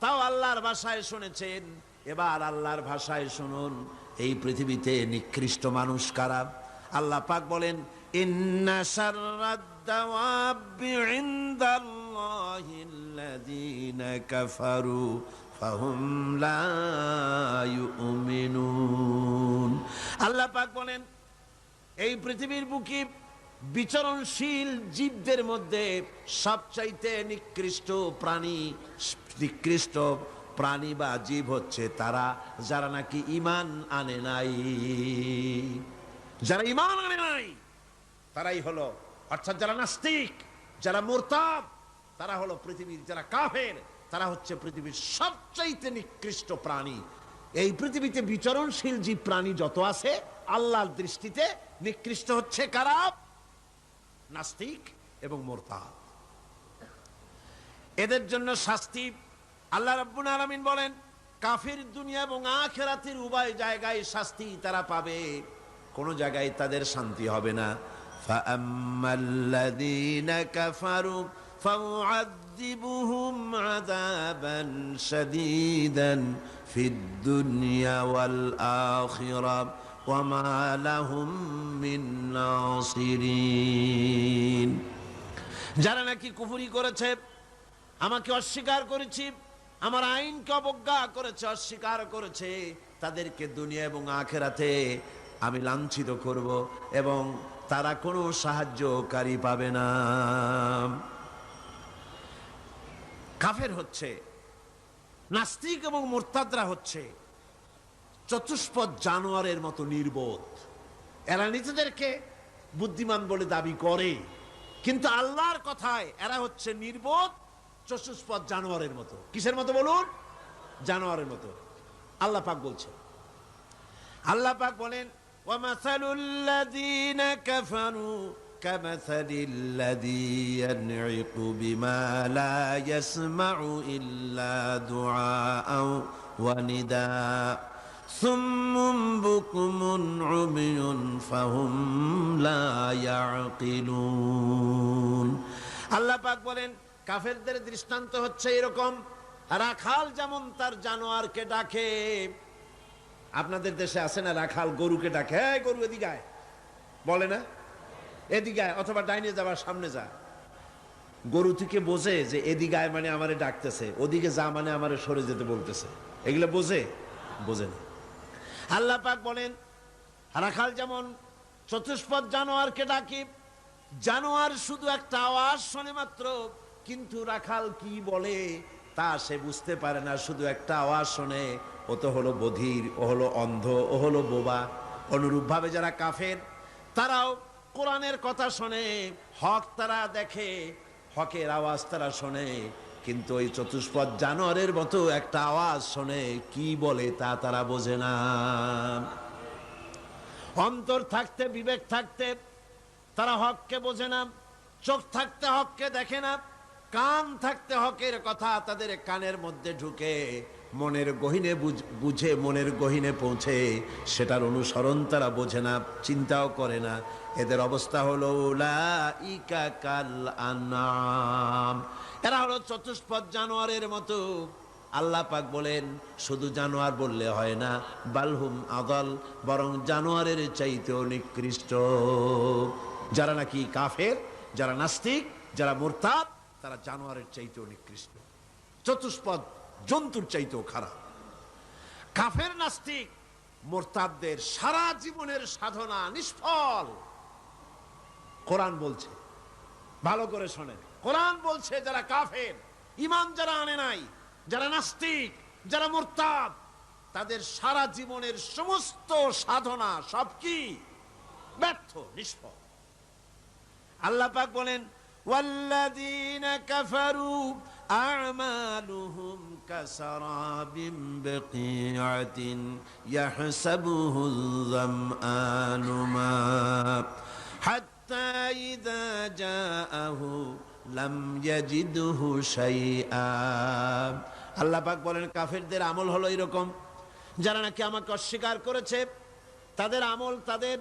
তাও আল্লাহর ভাষায় শুনেছেন। এবার আল্লাহর ভাষায় শুনুন, এই পৃথিবীতে নিকৃষ্ট মানুষ কারা। আল্লাহ পাক বলেন, ইন্না শাররাদ দাওয়াবি ইনদাল্লাহিল্লাযীনা কাফারু ফাহুম লা ইউমিনুন। আল্লাহ পাক বলেন, এই পৃথিবীর বুকে বিচরণশীল জীবদের মধ্যে সবচাইতে নিকৃষ্ট প্রাণী বা জীব হচ্ছে তারা যারা নাকি ঈমান আনে নাই। যারা ঈমান আনে নাই তারাই হলো, অর্থাৎ যারা নাস্তিক, যারা মুরতাদ, তারা হলো পৃথিবীর, যারা কাফের তারা হচ্ছে পৃথিবীর সবচাইতে নিকৃষ্ট প্রাণী। এই পৃথিবীতে বিচরণশীল জীব প্রাণী যত আছে আল্লাহর দৃষ্টিতে নিকৃষ্ট হচ্ছে কারা? নাস্তিক এবং মুরতাদ। এদের জন্য শাস্তি আল্লাহ রাব্বুল আলামিন বলেন, কাফির দুনিয়া এবং আখিরাতের উভয় জায়গায় শাস্তি তারা পাবে, কোন জায়গায় তাদের শান্তি হবে না। ফাআম্মাল্লাযীনা কাফারু ফাউআযযিবুহুম আযাবান শাদীদান ফিদ দুনিয়া ওয়াল আখিরাহ ওয়া মা লাহুম মিন নাসিরিন। যারা নাকি কুফরি করেছে, আমাকে অস্বীকার করেছে, আমার আইনকে অবজ্ঞা করেছে, অস্বীকার করেছে, তাদেরকে দুনিয়া এবং আখিরাতে আমি লাঞ্ছিত করব এবং তারা কোনো সাহায্যকারী পাবে না। কাফের হচ্ছে, নাস্তিক এবং মুরতাদরা হচ্ছে চতুষ্পদ জানোয়ারের মতো নির্বোধ। এরা নিজেদেরকে বুদ্ধিমান বলে দাবি করে, কিন্তু আল্লাহর কথায় এরা হচ্ছে নির্বোধ চতুষ্পদ জানোয়ারের মতো। কিসের মতো বলুন? জানোয়ারের মতো। আল্লাহ পাক বলছেন, আল্লাহ পাক বলেন ওয়ামাসালুল লাযীনা কাফারু কামাসালিল্লাযী ইয়ানঈকু বিমা লা ইয়াসমাউ ইল্লা দুআআ ওয়া নিদাআ সুম্মুন বুকুমুন উমিয়ুন ফাহুম লা ইয়াকিলুন। আল্লাহ পাক বলেন কাফেরদের দৃষ্টান্ত হচ্ছে এরকম, রাখাল যেমন তার জানোয়ারকে ডাকে। আপনাদের দেশে আছে না রাখাল গরুকে ডাকে, এই গরু এদিকে আয়, বলে না? এদিকে আয়, অথবা ডাইনে যাবার সামনে যা। গরু থেকে বোঝে যে এদিকে আয় মানে আমারে ডাকতেছে, ওদিকে যা মানে আমারে সরে যেতে বলতেছে। এগুলো বোঝে? বোঝে না। আল্লাহ পাক বলেন রাখাল যেমন চতুষ্পদ জানোয়ারকে ডাকে, জানোয়ার শুধু একটা আওয়াজ শোনে মাত্র, কিন্তু রাখাল কি বলে তা সে বুঝতে পারে না, শুধু একটা আওয়াজ শোনে। ও তো হলো বধির, ও হলো অন্ধ, ও হলো বোবা। অনুরূপ ভাবে যারা কাফের তারাও কোরআনের কথা শোনে, হক তারা দেখে, হকের আওয়াজ তারা শোনে, কিন্তু ওই চতুষ্পদ জানোয়ারের মতো একটা আওয়াজ শোনে, কি বলে তা তারা বোঝে না। অন্তর থাকতে, বিবেক থাকতে তারা হককে বোঝে না, চোখ থাকতে হককে দেখে না, কান থাকতে হকের কথা তাদের কানের মধ্যে ঢুকে মনের গহীনে বুঝে, মনের গহীনে পৌঁছে সেটার অনুসরণ তারা বোঝে না, চিন্তাও করে না। এদের অবস্থা হলো উলাইকা কাল আনআম, এরা হলো চতুষ্পদ জানোয়ারের মতো। আল্লাহ পাক বলেন শুধু জানোয়ার বললে হয় না, বালহুম আদাল, বরং জানোয়ারের চাইতেও নিকৃষ্ট। যারা নাকি কাফের, যারা নাস্তিক, যারা মুরতাদ, তারা জানোয়ারের চাইতেও নিকৃষ্ট, চতুষ্পদ জন্তুর চাইতেও খারাপ। কাফের নাস্তিক মুরতাদদের সারা জীবনের সাধনা নিষ্ফল। কোরআন বলছে, ভালো করে শোনেন, কোরআন বলছে যারা কাফের, ঈমান যারা আনে নাই, যারা নাস্তিক, যারা মুরতাদ, তাদের সারা জীবনের সমস্ত সাধনা সব কি? ব্যর্থ, নিষ্ফল। আল্লাহ পাক বলেন ওয়াল্লাযীনা কাফারু আ'মালুহুম কাসারাবিন বিকিআতিন ইয়াহসাবুহুল যামআনু মা হাত্তা ইযা জাআহু লাম ইয়াজিদহু শাইআ। আল্লাহ পাক বলেন কাফেরদের আমল হলো এরকম, যারা নাকি আমাকে অস্বীকার করেছে তাদের আমল, তাদের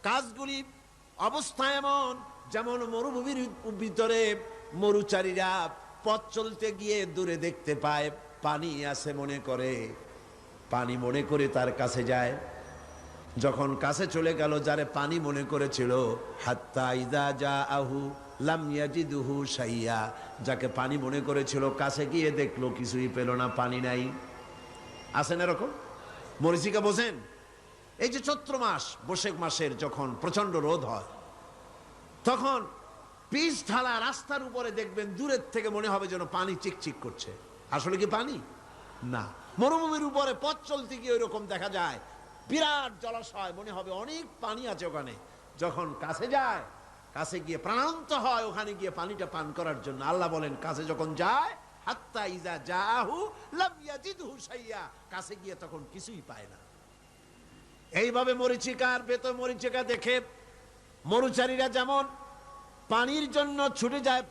কাজগুলি অবস্থা এমন যেমন মরুভূমির ভিতরে মরুচারীরা পথ চলতে গিয়ে দূরে দেখতে পায় পানি আছে, মনে করে পানি মনে করে তার কাছে যায়। যখন কাছে চলে গেল, যারে পানি মনে করেছিল, হাত্তা ইযা জাআহু লাম ইয়াজিদহু শাইআ, যাকে পানি মনে করেছিল কাছে গিয়ে দেখলো কিছুই পেল না, পানি নাই। আছেন এরকম? মরীচিকা বোঝেন? এই যে চৈত্র মাস, বৈশাখ মাসের যখন প্রচন্ড রোদ হয়, তখন পিচ ঢালা রাস্তার উপরে দেখবেন দূরের থেকে মনে হবে যেন পানি চিকচিক করছে। আসলে কি পানি? না। মরুভূমির উপরে পথ চলতে গিয়ে ওইরকম দেখা যায়, বিরাট জলাশয়, মনে হবে অনেক পানি আছে ওখানে। যখন কাছে যায়, কাছে গিয়ে প্রাণান্ত হয় ওখানে গিয়ে পানিটা পান করার জন্য। আল্লাহ বলেন কাছে যখন যায়, হাত্তা ইযা জাআহু লাম ইয়াজিদহু শাইআ, কাছে গিয়ে তখন কিছুই পায় না। এইভাবে মরীচিকার বেত মরীচিকা দেখে মরুচারীরা যেমন পানির জন্য ছুটে যায়,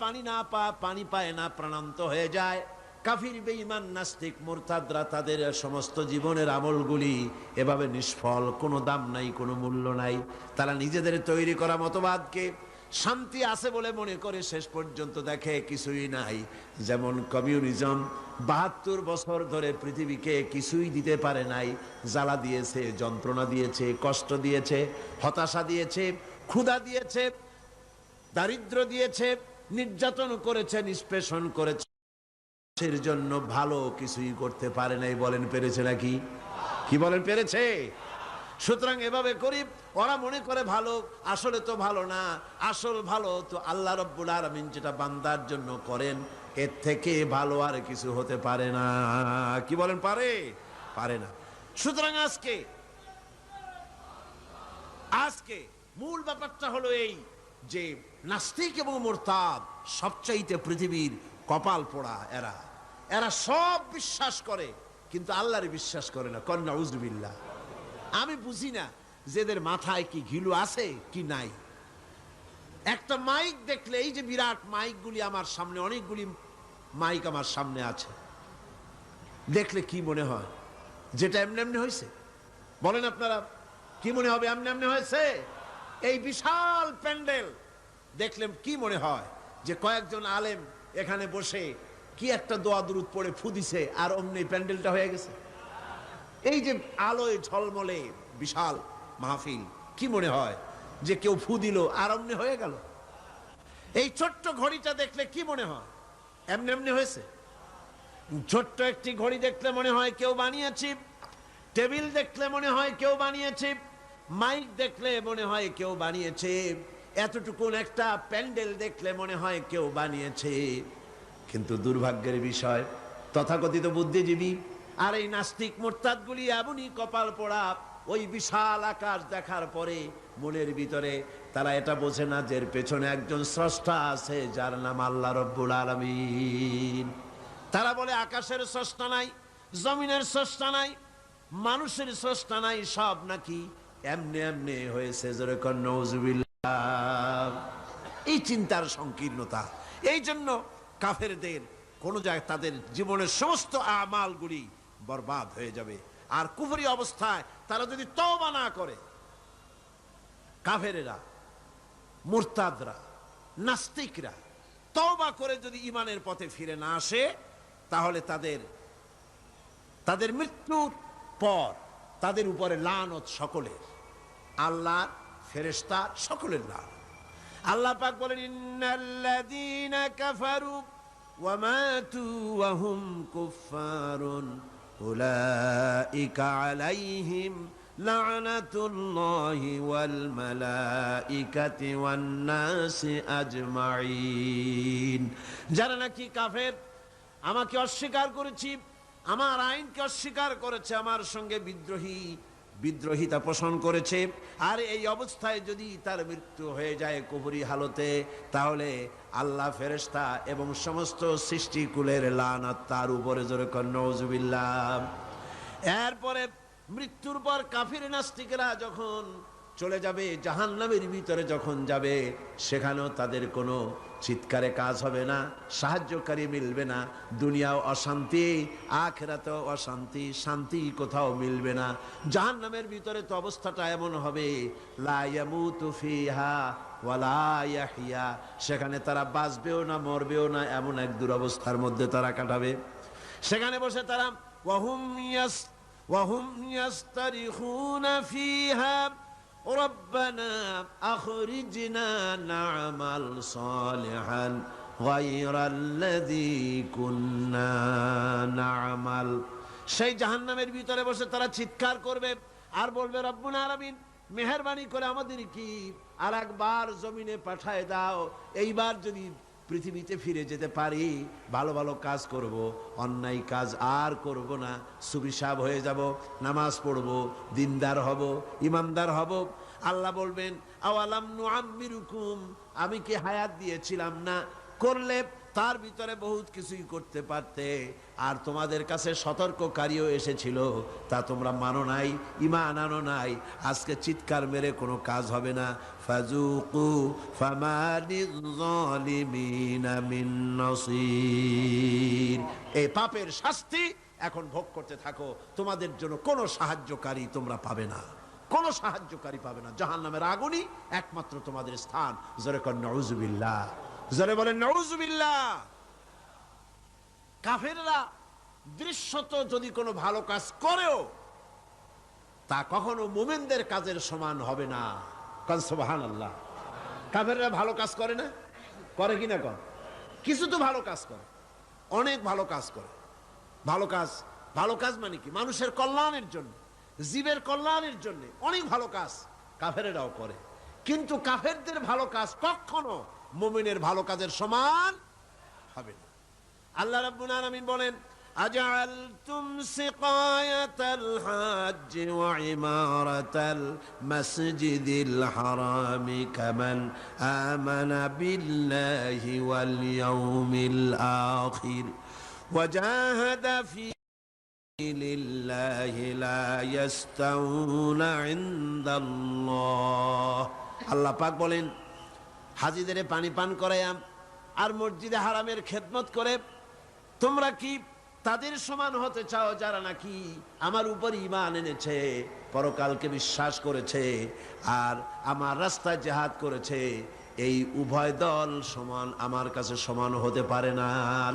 পানি পায় না, প্রাণান্ত হয়ে যায়, কাফির বেঈমান নাস্তিক মুরতাদরা তাদের সমস্ত জীবনের আমলগুলি এভাবে নিষ্ফল, কোনো দাম নাই, কোনো মূল্য নাই। তারা নিজেদের তৈরি করা মতবাদকে শান্তি আছে বলে মনে করে, শেষ পর্যন্ত দেখে কিছুই নাই। যেমন কমিউনিজম ৭২ বছর ধরে পৃথিবীকে কিছুই দিতে পারে নাই, জ্বালা দিয়েছে, যন্ত্রণা দিয়েছে, কষ্ট দিয়েছে, হতাশা দিয়েছে, ক্ষুধা দিয়েছে, দারিদ্র দিয়েছে, নির্যাতন করেছে, নিষ্পেষণ করেছে, এর জন্য ভালো কিছুই করতে পারে নাই। বলেন পেরেছে নাকি? কি বলেন পেরেছে? সুতরাং এভাবে করি, ওরা মনে করে ভালো, আসলে তো ভালো না। আসল ভালো তো আল্লাহ রাব্বুল আলামিন যেটা বান্দার জন্য করেন, এর থেকে ভালো আর কিছু হতে পারে না। কি বলেন, পারে? পারে না। সুতরাং আজকে মূল ব্যাপারটা হলো এই যে নাস্তিক এবং মুরতাদ সবচাইতে পৃথিবীর কপাল পোড়া। এরা সব বিশ্বাস করে কিন্তু আল্লাহর বিশ্বাস করে না। কন্যা উজবিল্লাহ। আমি বুঝি না যে এদের মাথায় কি ঘিলু আছে কি নাই। একটা মাইক দেখলে, এই যে বিরাট মাইকগুলি আমার সামনে, অনেকগুলি মাইক আমার সামনে আছে, দেখলে কি মনে হয়? যেটা এমনি এমনি হয়েছে? বলেন আপনারা, কি মনে হবে? এমনি এমনি হয়েছে? এই বিশাল প্যান্ডেল দেখলে কি মনে হয়? যে কয়েকজন আলেম এখানে বসে কি একটা দোয়া দুরুদ পড়ে ফু দিছে আর অমনি প্যান্ডেলটা হয়ে গেছে? এই যে আলোয় ঝলমলে বিশাল মাহফিল, কি মনে হয় যে কেউ ফু দিল আর অমনি হয়ে গেল? এই ছোট্ট ঘড়িটা দেখলে কি মনে হয়? এমনি এমনি হয়েছে? ছোট্ট একটি ঘড়ি দেখলে মনে হয় কেউ বানিয়েছে। টেবিল দেখলে মনে হয় কেউ বানিয়েছে। মাইক দেখলে মনে হয় কেউ বানিয়েছে। এতটুকুন একটা প্যান্ডেল দেখলে মনে হয় কেউ বানিয়েছে। কিন্তু দুর্ভাগ্যের বিষয়, তথাকথিত বুদ্ধিজীবী আর এই নাস্তিক মুরতাদগুলি এমনই কপাল পোড়া, ওই বিশাল আকাশ দেখার পরে মনের ভিতরে তারা এটা বোঝে না যে এর পেছনে একজন স্রষ্টা আছে, যার নাম আল্লাহ রাব্বুল আলামিন। তারা বলে আকাশের স্রষ্টা নাই, জমিনের স্রষ্টা নাই, মানুষের স্রষ্টা নাই, সব নাকি এমনি এমনি হয়েছে। জোরে কোন নাউজুবিল্লাহ। এই চিন্তার সংকীর্ণতা, এই জন্য কাফেরদের কোন জায়গায় তাদের জীবনের সমস্ত আমালগুলি বরবাদ হয়ে যাবে। আর কুফরি অবস্থায় তারা যদি তওবা না করে, কাফেরেরা, মুরতাদরা, নাস্তিকরা তওবা করে যদি ঈমানের পথে ফিরে না আসে, তাহলে তাদের মৃত্যুর পর তাদের উপরে লানত সকলের, আল্লাহ, ফেরেশতা, সকলের লানত। আল্লাহ পাক বলেন, ইন্নাল্লাযীনা কাফারু ওয়া মাতু ওয়া হুম কুফফারুন উলাইকা আলাইহিম লা'নাতুল্লাহি ওয়াল মালাইকাতি ওয়ান নাসি আজমাইন। যারা নাকি কাফের, আমাকে অস্বীকার করেছি, আমার আইনকে অস্বীকার করেছে, আমার সঙ্গে বিদ্রোহিতা পোষণ করেছে, আর এই অবস্থায় যদি তার মৃত্যু হয়ে যায় কুফরি হালতে, তাহলে আল্লাহ, ফেরেশতা এবং সমস্ত সৃষ্টিকুলের লানত তার উপরে। জোরে কোন নাউজুবিল্লাহ। এরপরে মৃত্যুর পর কাফির নাস্তিকেরা যখন চলে যাবে জাহান্নামের ভিতরে, যখন যাবে, সেখানেও তাদের কোনো চিৎকারে কাজ হবে না, সাহায্যকারী মিলবে না। দুনিয়াও অশান্তি, আখিরাতেও অশান্তি, শান্তি কোথাও মিলবে না। জাহান্নামের ভিতরে তো অবস্থাটা এমন হবে, লা ইয়ামুতু ফিহা ওয়ালা ইয়াহইয়া, সেখানে তারা বাঁচবেও না মরবেও না, এমন এক দুরবস্থার মধ্যে তারা কাটাবে। সেখানে বসে তারা ওয়াহুম ইয়াস্তারিখুনা ফিহা রব্বানা আখরিজনা না'মাল সালিহান গায়রাল্লাযী কুন্না না'মাল। সেই জাহান্নামের ভিতরে বসে তারা চিৎকার করবে আর বলবে, রব্বুল আলামিন, মেহেরবানি করে আমাদের কি আর একবার জমিনে পাঠায় দাও। এইবার যদি পৃথিবীতে ফিরে যেতে পারি, ভালো ভালো কাজ করব, অন্যায় কাজ আর করব না, সুবিশাব হয়ে যাব, নামাজ পড়ব, দিনদার হব, ইমানদার হব। আল্লাহ বলবেন, আওয়ালাম নুআম্মিরুকুম, আমি কি হায়াত দিয়েছিলাম না? করলে তার ভিতরে বহুত কিছুই করতে পারতে, আর তোমাদের কাছে সতর্ককারীও এসেছিল, তা তোমরা মানো নাই, ঈমান আনো নাই। আজকে চিৎকার মেরে কোনো কাজ হবে না। ফাযুকু ফামা লিয-যালিমিনা মিন নাসীর। এই পাপের শাস্তি এখন ভোগ করতে থাকো, তোমাদের জন্য কোনো সাহায্যকারী তোমরা পাবে না, কোনো সাহায্যকারী পাবে না। জাহান্নামের আগুনই একমাত্র তোমাদের স্থান। জোরে কর নাউজুবিল্লাহ, জোরে বলেন নাউজুবিল্লাহ। কাফেররা দৃশ্যত যদি কোনো ভালো কাজ করেও, তা কখনো মুমিনদের কাজের সমান হবে না। কারণ সুবহানাল্লাহ, কাফেররা ভালো কাজ করে না? করে কি না? করে। কিছু তো ভালো কাজ করে, অনেক ভালো কাজ করে। ভালো কাজ মানে কি? মানুষের কল্যাণের জন্য, জীবের কল্যাণের জন্য অনেক ভালো কাজ কাফেরেরাও করে, কিন্তু কাফেরদের ভালো কাজ কখনো মুমিনের ভালো কাজের সমান হবে না। আল্লাহ রাব্বুল আলামিন বলেন, আজআলতুম সিকায়াতাল হাজ্জ ওয়া ইমারাতাল মাসজিদিল হারামি কামান আমানা বিল্লাহি ওয়াল ইয়াউমিল আখির ওয়া জাহাদা ফি লিল্লাহি লা ইয়াস্তাউনা ইনদাল্লাহ। আল্লাহ পাক বলেন, হাজীদের পানি পান করায়াম আর মসজিদে হারামের খেদমত করে তোমরা কি তাদের সমান হতে চাও যারা নাকি আমার উপর ঈমান এনেছে, পরকালকে বিশ্বাস করেছে আর আমার রাস্তায় জিহাদ করেছে? এই উভয় দল সমান আমার কাছে সমান হতে পারে না।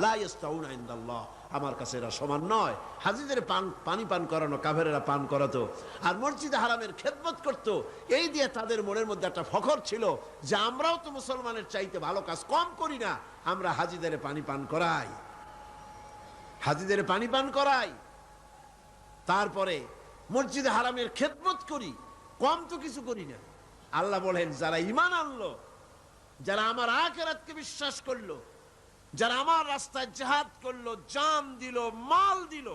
লা ইয়াস্তাউনা ইনদাল্লাহ, আমার কাছে এরা সমান নয়। হাজীদের পানি পান করানো কাফেরেরা পান করাতো আর মসজিদে হারামের খেদমত করত, এই দিয়ে তাদের মনের মধ্যে একটা ফখর ছিল যে আমরাও তো মুসলমানের চাইতে ভালো কাজ কম করি না, আমরা হাজীদের পানি পান করাই, হাজীদের পানি পান করাই, তারপরে মসজিদে হারামের খেদমত করি, কম তো কিছু করি না। আল্লাহ বলেন, যারা ঈমান আনলো, যারা আমার আখিরাতকে বিশ্বাস করলো, যারা আমার রাস্তায় জিহাদ করলো, জান দিল, মাল দিল,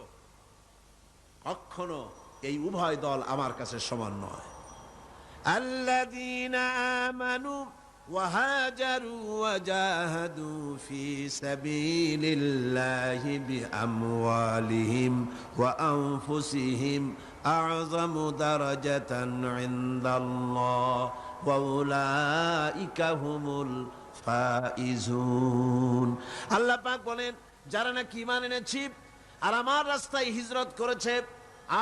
কখনো এই উভয় দল আমার কাছে সমান নয়। আল্লাযীনা আমানু ওয়া হাজারু ওয়া জাহাদু ফি সাবিলিল্লাহি বিআমওয়ালিহিম ওয়া আনফুসিহিম আ'যামু দারাজাতান ইনদাল্লাহ ওয়া উলাইকা হুমুল ফাইজুন। আল্লাহ পাক বলেন, যারা নাকি ঈমান এনেছে আর আমার রাস্তায় হিজরত করেছে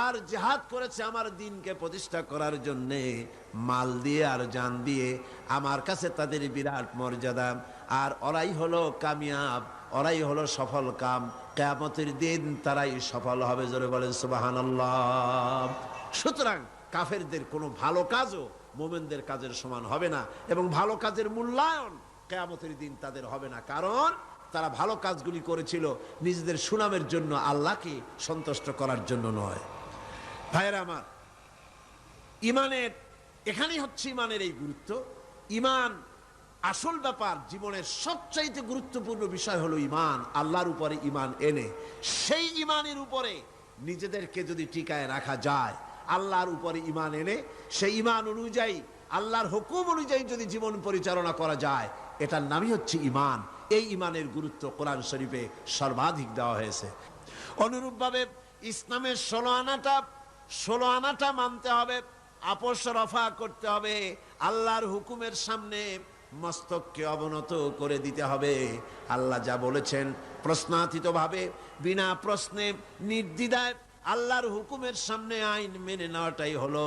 আর জিহাদ করেছে আমার দ্বীনকে প্রতিষ্ঠা করার জন্য, মাল দিয়ে আর জান দিয়ে, আমার কাছে তাদের বিরাট মর্যাদা। আর ওরাই হলো কামিয়াব, ওরাই হলো সফল কাম, কিয়ামতের দিন তারাই সফল হবে। জোরে বলেন সুবহানাল্লাহ। সুতরাং কাফেরদের কোনো ভালো কাজও মুমিনদের কাজের সমান হবে না, এবং ভালো কাজের মূল্যায়ন কিয়ামতের দিন তাদের হবে না, কারণ তারা ভালো কাজগুলি করেছিল নিজেদের সুনামের জন্য, আল্লাহকে সন্তুষ্ট করার জন্য নয়। ভাইয়েরা আমার, ঈমানের এখানেই হচ্ছে ঈমানের এই গুরুত্ব। ঈমান আসল ব্যাপার, জীবনের সবচাইতে গুরুত্বপূর্ণ বিষয় হলো ঈমান। আল্লাহর উপরে ঈমান এনে সেই ঈমানের উপরে নিজেদেরকে যদি টিকায় রাখা যায়, আল্লাহর উপরে ঈমান এনে সেই ঈমান অনুযায়ী আল্লাহর হুকুম অনুযায়ী যদি জীবন পরিচালনা করা যায়, এটার নামই হচ্ছে ঈমান। এই ঈমানের গুরুত্ব কোরআন শরীফে সর্বাধিক দেওয়া হয়েছে। অনুরূপভাবে ইসলামের 16 আনাটা মানতে হবে, আপোষ রফা করতে হবে, আল্লাহর হুকুমের সামনে মস্তককে অবনত করে দিতে হবে। আল্লাহ যা বলেছেন প্রশ্নাতীত ভাবে, বিনা প্রশ্নে, নির্দ্বিধায় আল্লাহর হুকুমের সামনে আইন মেনে নেওয়াটাই হলো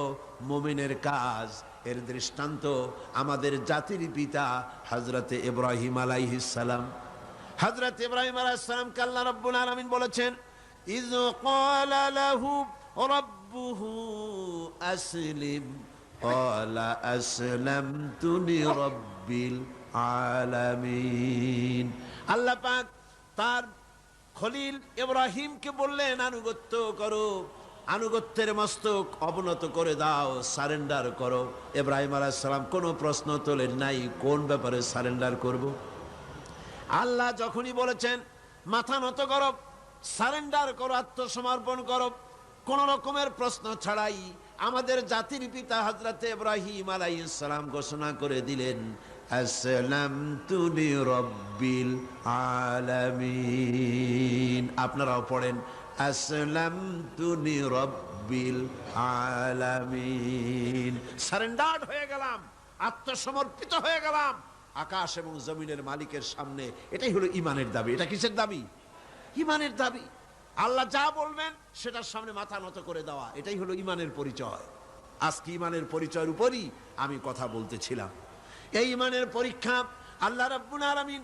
মুমিনের কাজ। এর দৃষ্টান্ত আমাদের জাতির পিতা হযরতে ইব্রাহিম আলাইহিস সালাম। হযরত ইব্রাহিম আলাইহিস সালামকে আল্লাহ রাব্বুল আলামিন বলেছেন, ইয ক্বালা লাহু রাব্বুহু আসলিম ক্বালা আসলামতু লিরাব্বিল আলামিন। আল্লাহ পাক তার খলিল ইব্রাহিমকে বললেন, আনুগত্য করো, আনুগত্যের মস্তক অবনত করে দাও, সারেন্ডার করো। ইব্রাহিম আলাইহিস সালাম কোনো প্রশ্ন তোলেন নাই, কোন ব্যাপারে সারেন্ডার করব। আল্লাহ যখনই বলেছেন মাথা নত করো, সারেন্ডার করো, আত্মসমর্পণ করো, কোন রকমের প্রশ্ন ছাড়াই আমাদের জাতির পিতা হযরত ইব্রাহিম আলাইহিস সালাম ঘোষণা করে দিলেন, আসলামতু লিরাব্বিল আলামিন। আপনারাও পড়েন, আসলামতু লিরাব্বিল আলামিন। সারেন্ডার্ড হয়ে গেলাম, আত্মসমর্পিত হয়ে গেলাম আকাশ এবং জমিনের মালিকের সামনে। এটাই হলো ঈমানের দাবি। এটা কিসের দাবি? ঈমানের দাবি। আল্লাহ যা বলবেন সেটার সামনে মাথা নত করে দেওয়া, এটাই হলো ঈমানের পরিচয়। আজকে ঈমানের পরিচয়ের উপরই আমি কথা বলতেছিলাম। এই ঈমানের পরীক্ষা আল্লাহ রাব্বুল আলামিন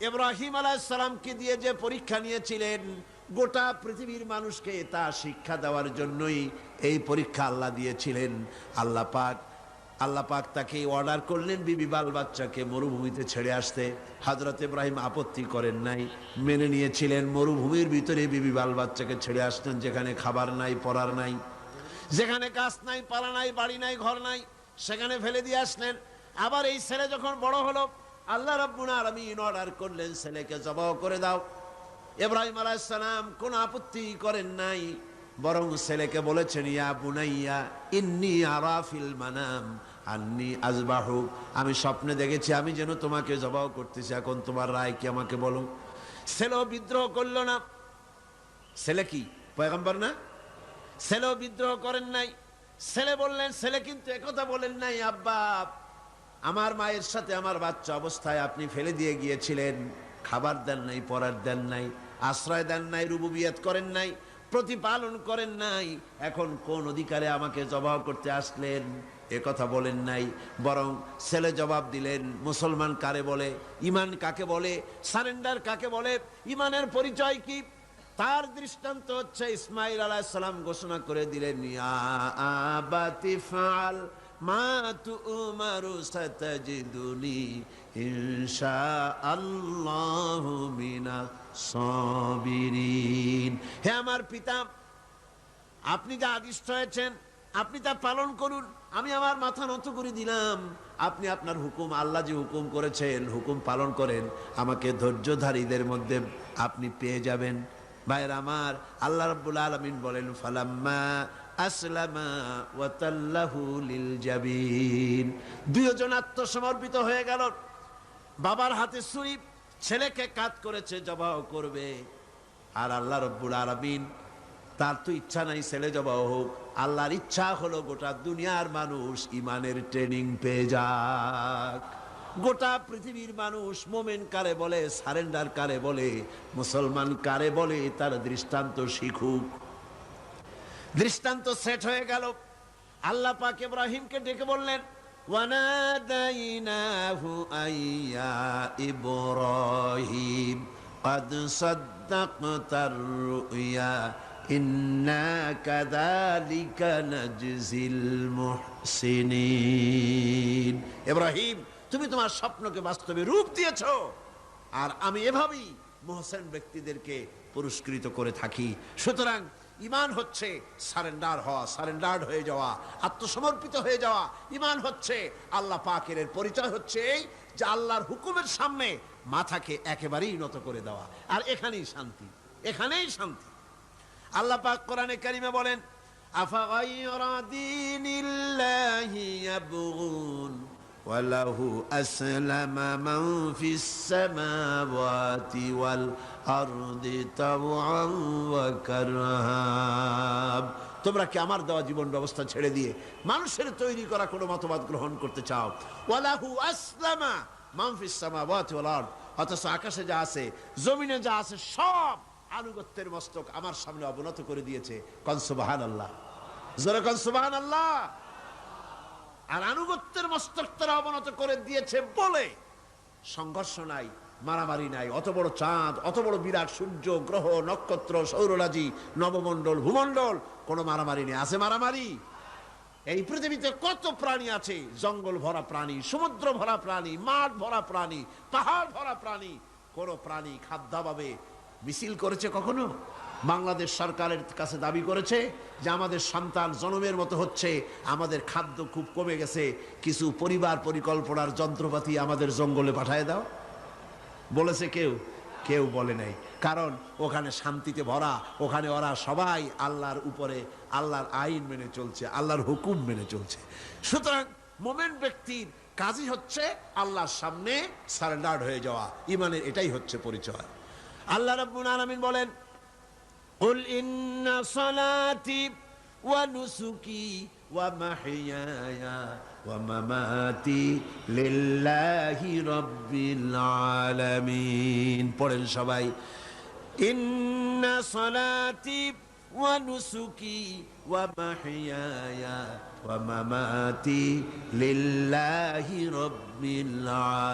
ইব্রাহিম আলাইহিস সালামকে দিয়ে যে পরীক্ষা নিয়েছিলেন, গোটা পৃথিবীর মানুষকে তা শিক্ষা দেওয়ার জন্যই এই পরীক্ষা আল্লাহ দিয়েছিলেন। আল্লাহ পাক তাকে অর্ডার করলেন বিবি বাল বাচ্চাকে মরুভূমিতে ছেড়ে আসতে। হযরত ইব্রাহিম আপত্তি করেন নাই, মেনে নিয়েছিলেন। মরুভূমির ভিতরে বিবি বাল বাচ্চাকে ছেড়ে আসতেন, যেখানে খাবার নাই, পরার নাই। যেখানে গাছ নাই, পালা নাই, বাড়ি নাই, ঘর নাই, সেখানে ফেলে দিয়ে আসলেন। আবার এই ছেলে যখন বড় হলো, আল্লাহ রাব্বুল আলামিন অর্ডার করলেন ছেলেকে জবাই করে দাও। ইব্রাহিম আলাইহিস সালাম কোনো আপত্তি করেন নাই, বরং ছেলেকে বলেছেন, ইয়া বুনাইয়া ইন্নী আরা ফিল মানাম আন্নী আযবাহু, আমি স্বপ্নে দেখেছি আমি যেন তোমাকে জবাই করতেছি, এখন তোমার রায় কি আমাকে বলো। ছেলেও বিদ্রোহ করলো না। ছেলে কি পয়গম্বর না? ছেলেও বিদ্রোহ করেন নাই। ছেলে বললেন, ছেলে কিন্তু একথা বলেন নাই, আব্বা আমার মায়ের সাথে আমার বাচ্চা অবস্থায় আপনি ফেলে দিয়ে গিয়েছিলেন, খাবার দেন নাই, পরার দেন নাই, আশ্রয় দেন নাই, রুবুবিয়ত করেন নাই, প্রতিপালন করেন নাই, এখন কোন অধিকারে আমাকে জবাব করতে আসলেন? এ কথা বলেন নাই। বরং ছেলে জবাব দিলেন, মুসলমান কারে বলে, ইমান কাকে বলে, সারেন্ডার কাকে বলে, ইমানের পরিচয় কি? তার দৃষ্টান্ত হচ্ছে ইসমাঈল আলাইহিস সালাম ঘোষণা করে দিলেন, ইয়া আবাতি ফাআল মা তু'মারু সাতাজিদুনি ইনশাআল্লাহু মিনাস সাবিরিন। হে আমার পিতা, আপনি যা আদিষ্ট হয়েছেন আপনি তা পালন করুন, আমি আমার মাথা নত করে দিলাম। আপনি আপনার হুকুম, আল্লাহ যে হুকুম করেছেন হুকুম পালন করেন, আমাকে ধৈর্যধারীদের মধ্যে আপনি পেয়ে যাবেন। ভাইরা আমার, আল্লাহ রাব্বুল আলামিন বলেন, ফালাম্মা আসলামা ওয়া তাল্লাহু লিল জাবিন, দুইজন আত্মসমর্পিত হয়ে গেল। বাবার হাতে ছুরি, ছেলেকে কাজ করেছে, জবাই করবে। আর আল্লাহ রাব্বুল আলামিন, তার তো ইচ্ছা নাই ছেলে জবাই হোক, আল্লাহর ইচ্ছা হলো গোটা দুনিয়ার মানুষ ইমানের ট্রেনিং পেয়ে যাক। গোটা পৃথিবীর মানুষ মোমেন কারে বলে, সারেন্ডার কারে বলে, মুসলমান কারে বলে, তার দৃষ্টান্ত শিখুক। দৃষ্টান্ত সেট হয়ে গেল। আল্লাহ পাক ইব্রাহিমকে ডেকে বললেন, ওয়ানাদাইনাহু আইয়া ইব্রাহিম قد صدقت الرؤيا إنا كذلك نجزي المحسنين। ইব্রাহিম, তুমি তোমার স্বপ্নকে বাস্তবে রূপ দিয়েছো, আর আমি এভাবেই মুহসিন ব্যক্তিদেরকে পুরস্কৃত করে থাকি। সুতরাং ঈমান হচ্ছে সারেন্ডার হওয়া, সারেন্ডার্ড হয়ে যাওয়া, আত্মসমর্পিত হয়ে যাওয়া। ঈমান হচ্ছে আল্লাহ পাকের পরিচয় হচ্ছে এই যে আল্লাহর হুকুমের সামনে মাথাকে একেবারেই নত করে দেওয়া। আর এখানেই শান্তি, এখানেই শান্তি। আল্লাহ পাক কোরআনে কারিমে বলেন, আফাগায়রা দীনিল্লাহি ইয়াবগুন ওয়ালাহু আসলামা মান ফিস সামাওয়াতি ওয়াল আরদি তাওআন ওয়া কারহা। তোমরা কি আমার দেওয়া জীবন ব্যবস্থা ছেড়ে দিয়ে মানুষের তৈরি করা কোনো মতবাদ গ্রহণ করতে চাও? ওয়ালাহু আসলামা মান ফিস সামাওয়াতি ওয়াল আরদ, অথচ আকাশে যা আছে, জমিনে যা আছে, সব আনুগত্যের মস্তক আমার সামনে অবনত করে দিয়েছে। কোন সুবহানাল্লাহ, জোরে কোন সুবহানাল্লাহ। আর আনুগত্যের মস্তক তারা অবনত করে দিয়েছে বলে সংঘর্ষ নাই, মারামারি নাই। অত বড় চাঁদ, অত বড় বিরাট সূর্য, গ্রহ, নক্ষত্র, সৌররাজি, নবমণ্ডল, ভূমণ্ডল, কোনো মারামারি নেই। আছে মারামারি? এই পৃথিবীতে কত প্রাণী আছে, জঙ্গল ভরা প্রাণী, সমুদ্র ভরা প্রাণী, মাঠ ভরা প্রাণী, পাহাড় ভরা প্রাণী। কোন প্রাণী খাদ্যাভাবে মিছিল করেছে কখনো? বাংলাদেশ সরকারের কাছে দাবি করেছে যে আমাদের সন্তান জন্মের মতো হচ্ছে, আমাদের খাদ্য খুব কমে গেছে, কিছু পরিবার পরিকল্পনার যন্ত্রপাতি আমাদের জঙ্গলে পাঠিয়ে দাও। বলেছে কেউ? কেউ বলে নাই। কারণ ওখানে শান্তিতে ভরা, ওখানে ওরা সবাই আল্লাহর উপরে, আল্লাহর আইন মেনে চলছে, আল্লাহর হুকুম মেনে চলছে। সুতরাং মোমেন ব্যক্তির কাজই হচ্ছে আল্লাহর সামনে সারেন্ডার্ড হয়ে যাওয়া। ঈমানের এটাই হচ্ছে পরিচয়। আল্লাহ রাব্বুল আলামিন বলেন, কুল ইন্না সালাতি ওয়া নুসুকি ওয়া মাহইয়ায়া ওয়া মামাতি লিল্লাহি রাব্বিল আলামিন। পড়েন সবাই, ইন্না সালাতি ওয়া নুসুকি ওয়া মাহইয়ায়া ওয়া মামাতি লিল্লাহি রাব্বিল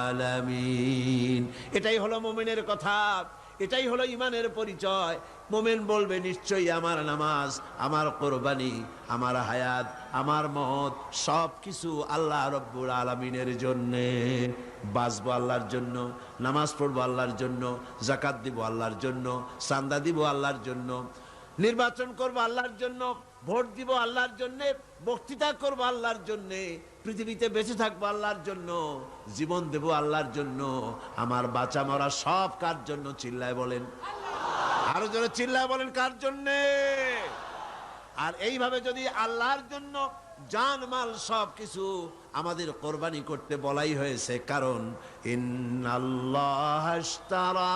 আলামিন। এটাই হলো মুমিনের কথা, এটাই হলো ঈমানের পরিচয়। মুমিন বলবে, নিশ্চয়ই আমার নামাজ, আমার কোরবানি, আমার হায়াত, আমার মত সব কিছু আল্লাহ রাব্বুল আলামিনের জন্য। বাঁচবো আল্লাহর জন্য, নামাজ পড়বো আল্লাহর জন্য, যাকাত দিব আল্লাহর জন্য, চাঁদা দিব আল্লাহর জন্য, নির্বাচন করবো আল্লাহর জন্য, ভোট দিব আল্লাহর জন্য, বক্তৃতা করব আল্লাহর জন্য, পৃথিবীতে বেঁচে থাকবো আল্লাহর জন্য, জীবন দেব আল্লাহর জন্য, আমার বাঁচা মরা সব কার জন্য? চিল্লায় বলেন, আরো জোরে চিল্লায় বলেন, কার জন্যে? আর এইভাবে যদি আল্লাহর জন্য জান মাল সব কিছু আমাদের কোরবানি করতে বলাই হয়েছে, কারণ ইন্নাল্লাহ আশতারা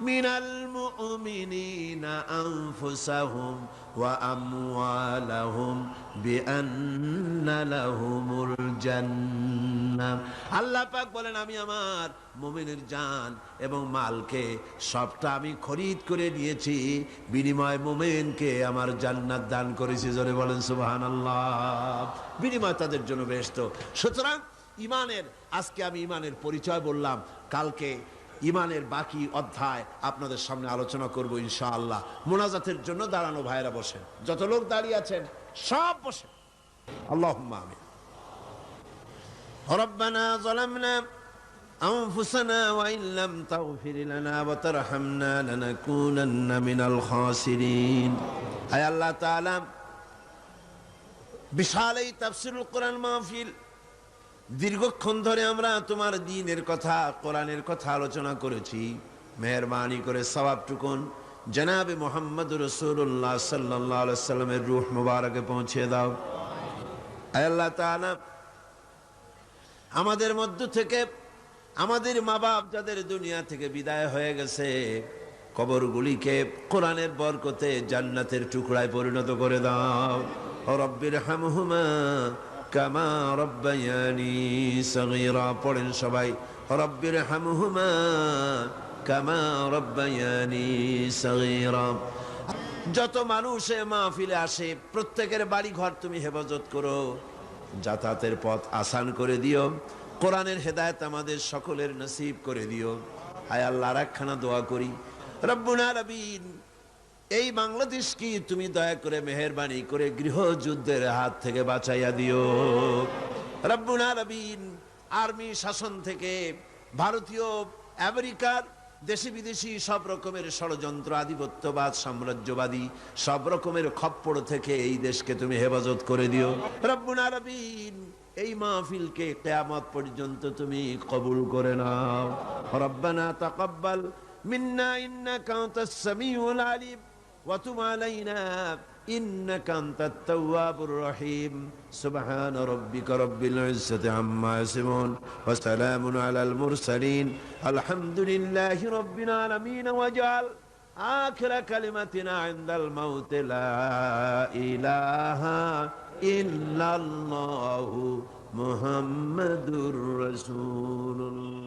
মিনাল মুমিনিনা আনফুসাহুম ওয়া আমওয়ালাহুম বিআন্না লাহুমুল জান্নাহ। আল্লাহ পাক বলেন, আমি আমার মুমিনের জান এবং মালকে সবটা আমি খরিদ করে নিয়েছি, বিনিময় মুমিনকে আমার জান্নাত দান করেছি। জোরে বলেন সুবহানাল্লাহ। বিনিময় তাদের জন্য বেহেশত। সুতরাং ইমানের, আজকে আমি ইমানের পরিচয় বললাম, কালকে ইমানের বাকি অধ্যায় আপনাদের সামনে আলোচনা করব ইনশাআল্লাহ। মোনাজাতের জন্য দাঁড়ানো ভাইরা বসেন, যত লোক দাঁড়িয়ে আছেন সব বসেন। আল্লাহুম্মা আমিন। রব্বানা যালামনা আনফুসানা ওয়া ইন লাম তাগফির লানা ওয়া তারহামনা লানাকুনান্না মিনাল খাসিরিন। আয় আল্লাহ তাআলা, বিশাল এই তাফসীরুল কোরআন মাহফিল, দীর্ঘক্ষণ ধরে আমরা তোমার দ্বীনের কথা, কোরআনের কথা আলোচনা করেছি। মেহেরবানি করে সওয়াবটুকুন জনাবে মুহাম্মদুর রাসূলুল্লাহ সাল্লাল্লাহু আলাইহি ওয়াসাল্লামের রূহ মুবারকে পৌঁছে দাও। আয় আল্লাহ তাআলা, আমাদের মধ্য থেকে আমাদের মা বাপ যাদের দুনিয়া থেকে বিদায় হয়ে গেছে, কবরগুলিকে কোরআনের বরকতে জান্নাতের টুকরায় পরিণত করে দাও। রব্বির হামহুমা কামা রব্বায়ানি সগীরা। পড়েন সবাই, রব্বির হামহুমা কামা রব্বায়ানি সগীরা। যত মানুষ এ মাহফিলে আসে, প্রত্যেকের বাড়ি ঘর তুমি হেফাজত করো, যাতায়াতের পথ আসান করে দিও, কোরআনের হেদায়েত আমাদের সকলের নসিব করে দিও। আয় আল্লাহ, রাখখানা দোয়া করি, রব্বুল আলামিন, এই বাংলাদেশ কি তুমি দয়া করে মেহেরবানি করে গৃহযুদ্ধের হাত থেকে বাঁচাইয়া দিও। রব্বুল আলামিন, আর্মি শাসন থেকে, ভারতীয়, আমেরিকার, দেশি বিদেশি সব রকমের ষড়যন্ত্র, আধিপত্যবাদ, সাম্রাজ্যবাদী সব রকমের খপ্পড় থেকে এই দেশকে তুমি হেফাজত করে দিও। রব্বুল আলামিন, এই মাহফিলকে কিয়ামত পর্যন্ত তুমি কবুল করে নাও। রব্বানা তাকাব্বাল মিন্না ইন্নাকা আনতাস সামিউল আলিম ওয়া তুব আলাইনা ইন্নাকা আনতাত তাওয়াবুর রহিম। সুবহান রাব্বিকা রাব্বিল ইজ্জাতি আম্মা ইয়াসিফুন ওয়া সালামুন আলাল মুরসালিন আলহামদুলিল্লাহি রাব্বিল আলামিন। ওয়াজআল আখিরা কালিমাতিনা ইনদাল মাউত লা ইলাহা ইল্লাল্লাহু মুহাম্মাদুর রাসূলুল্লাহ।